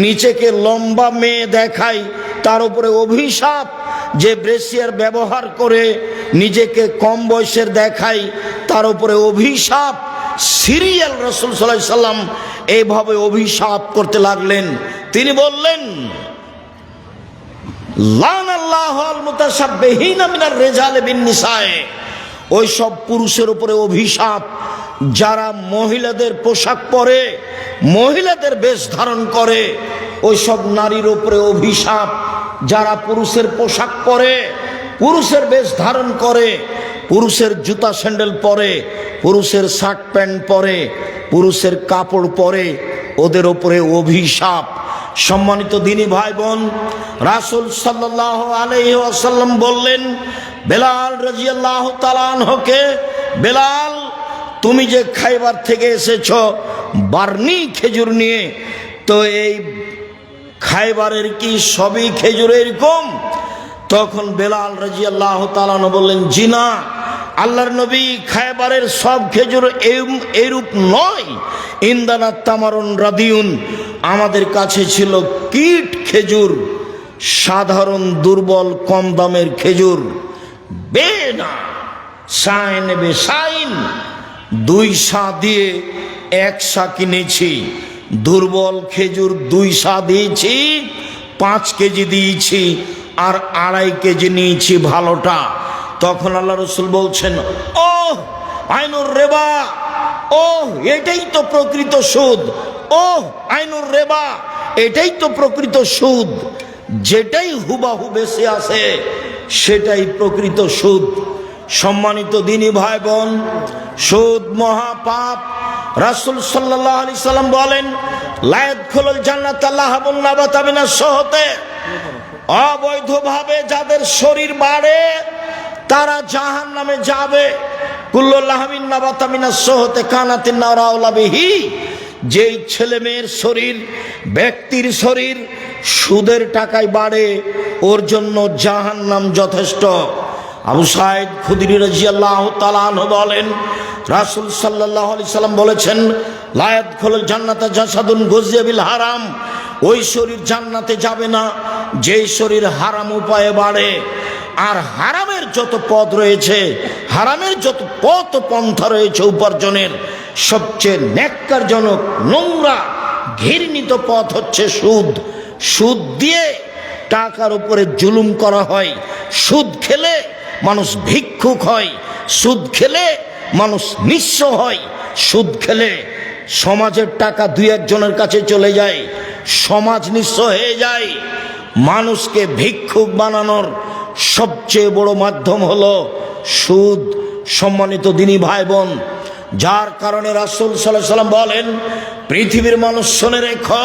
নিচেকে লম্বা মেয়ে দেখায় তার উপরে অভিশাপ, যে ব্রেসিয়ার ব্যবহার করে নিজেকে কম বয়সের দেখায় তার উপরে অভিশাপ। সিরিয়াল রাসূল সাল্লাল্লাহু আলাইহি সাল্লাম এইভাবে অভিশাপ করতে লাগলেন। তিনি বললেন, লানাল্লাহুল মুতাশাব্বিহিনা মিনার রিজালি বিন নিসায়ে। ওই সব পুরুষের উপরে অভিশাপ যারা মহিলাদের পোশাক পরে, মহিলাদের বেশ ধারণ করে। ওই সব নারীর উপরে অভিশাপ যারা পুরুষের পোশাক পরে, পুরুষের বেশ ধারণ করে, পুরুষের জুতা স্যান্ডেল পরে, পুরুষের শার্ট প্যান্ট পরে, পুরুষের কাপড় পরে, ওদের উপরে অভিশাপ। সম্মানিত দিনী ভাই বোন, রাসূল সাল্লাল্লাহু আলাইহি ওয়াসাল্লাম বললেন বেলাল রাদিয়াল্লাহু তাআলা আনহুকে, বেলাল তুমি যে খাইবার থেকে এসেছো বার্নি খেজুর নিয়ে, তো এই খাইবারের কি সবই খেজুর এরকম? তখন বেলাল রাদিয়াল্লাহু তাআলা আনহু বললেন, জি না, আল্লাহর নবী, খাইবারের সব খেজুর এইরূপ নয়। ইন্দানা তামারুন রাদিউন, আমাদের কাছে ছিল কীট খেজুর, সাধারণ দুর্বল কম দামের খেজুর। বেনা সাইন বে সাইন, 2 সা দিয়ে 1 সা কিনেছি। দুর্বল খেজুর 2 সা দিয়েছি, 5 কেজি দিয়েছি, আর 2.5 কেজি নিয়েছি ভালোটা। তখন আল্লাহ রসুল বলছেন, ও আইনুর রেবা, ও এটাই তো প্রকৃত সুদ, ও আইনুর রেবা, এটাই তো প্রকৃত সুদ। যেটাই হুবাহু বেশি আসে সেটাই প্রকৃত সুদ। সম্মানিত দিনী ভাই বোন, সুদ মহাপাপ। রাসূল সাল্লাল্লাহু আলাইহি সাল্লাম বলেন, লা ইয়াদখুলুল জান্নাতা লাহাবুন নাবাতা মিনাস সহতে, অবৈধভাবে যাদের শরীর বাড়ে তারা জাহান্নামে যাবে। কুল্লু লাহামিন নাবাতা মিনাস সহতে কানাতিন নার আওলা বিহি, যেই ছেলে মেয়ের শরীর, ব্যক্তির শরীর সুদের টাকায় বাড়ে, ওর জন্য জাহান্নাম যথেষ্ট। আবু সাঈদ খুদরি রাদিয়াল্লাহু তাআলা আনহু বলেন, রাসূল সাল্লাল্লাহু আলাইহি সাল্লাম বলেছেন, লা ইয়াদখুলুল জান্নাতা জাসাদুন গুযিয়া বিল হারাম, ওই শরীর জান্নাতে যাবে না যেই শরীর হারাম উপায়ে বাড়ে। আর হারামের যত পথ রয়েছে, হারামের যত পথ পন্থা রয়েছে উপার্জনের, সবচেয়ে ন্যাক্কারজনক, নোংরা, ঘৃণিত পথ হচ্ছে সুদ। সুদ দিয়ে টাকার উপরে জুলুম করা হয়। সুদ খেলে মানুষ ভিক্ষুক হয়, সুদ খেলে মানুষ নিঃস্ব হয়, সুদ খেলে সমাজের টাকা 2-1 জনের কাছে চলে যায়, সমাজ নিঃস্ব হয়ে যায়। মানুষকে ভিক্ষুক বানানোর সবচেয়ে বড় মাধ্যম হলো সুদ। সম্মানিত দিনী ভাই বোন, যার কারণে রাসূল সাল্লাল্লাহু আলাইহি সাল্লাম বলেন, পৃথিবীর মানুষ শুনে রেখো,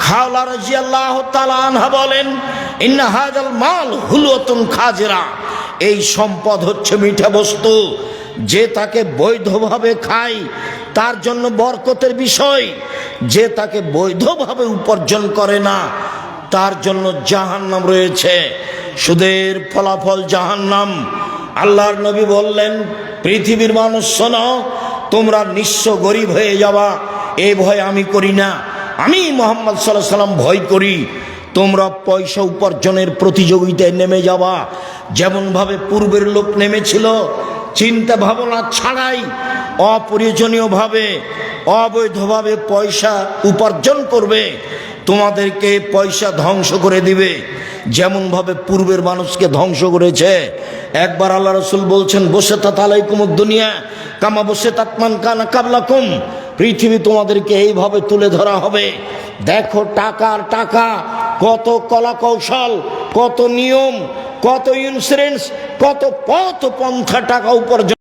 খাওলা রাদিয়াল্লাহু তাআলা আনহা বলেন, ইন্না হাযাল মাল হুলওয়াতুন খাজিরা, এই সম্পদ হচ্ছে মিঠা বস্তু, যে তাকে বৈধভাবে খায় তার জন্য বরকতের বিষয়, যে তাকে বৈধভাবে উপার্জন করে না তার জন্য জাহান্নাম রয়েছে। সুদের ফলাফল জাহান্নাম। আল্লাহর নবী বললেন, পৃথিবীর মানুষ শোনো, তোমরা নিঃস্ব গরিব হয়ে যাবা, এই ভয় আমি করি না, আমি মুহাম্মদ সাল্লাল্লাহু আলাইহি সাল্লাম ভয় করি। তোমরা পয়সা উপার্জনের প্রতিযোগিতায় নেমে যাবা, যেমন ভাবে পূর্বের লোক নেমেছিল, চিন্তা ভাবনা ছাড়াই অপ্রয়োজনীয় ভাবে, অবৈধভাবে পয়সা উপার্জন করবে। তোমাদেরকে পয়সা ধ্বংস করে দিবে, যেমন ভাবে পূর্বের মানুষকে ধ্বংস করেছে। একবার আল্লাহ রাসূল বলছেন, বসাতাত আলাইকুমুদ দুনিয়া কামা বসাতাত মান কানা কাবলাকুম, পৃথিবী তোমাদেরকে এইভাবে তুলে ধরা হবে। দেখো টাকার টাকা, কত কলা কৌশল, কত নিয়ম, কত ইন্স্যুরেন্স, কত পথ পন্থা টাকা উপার্জন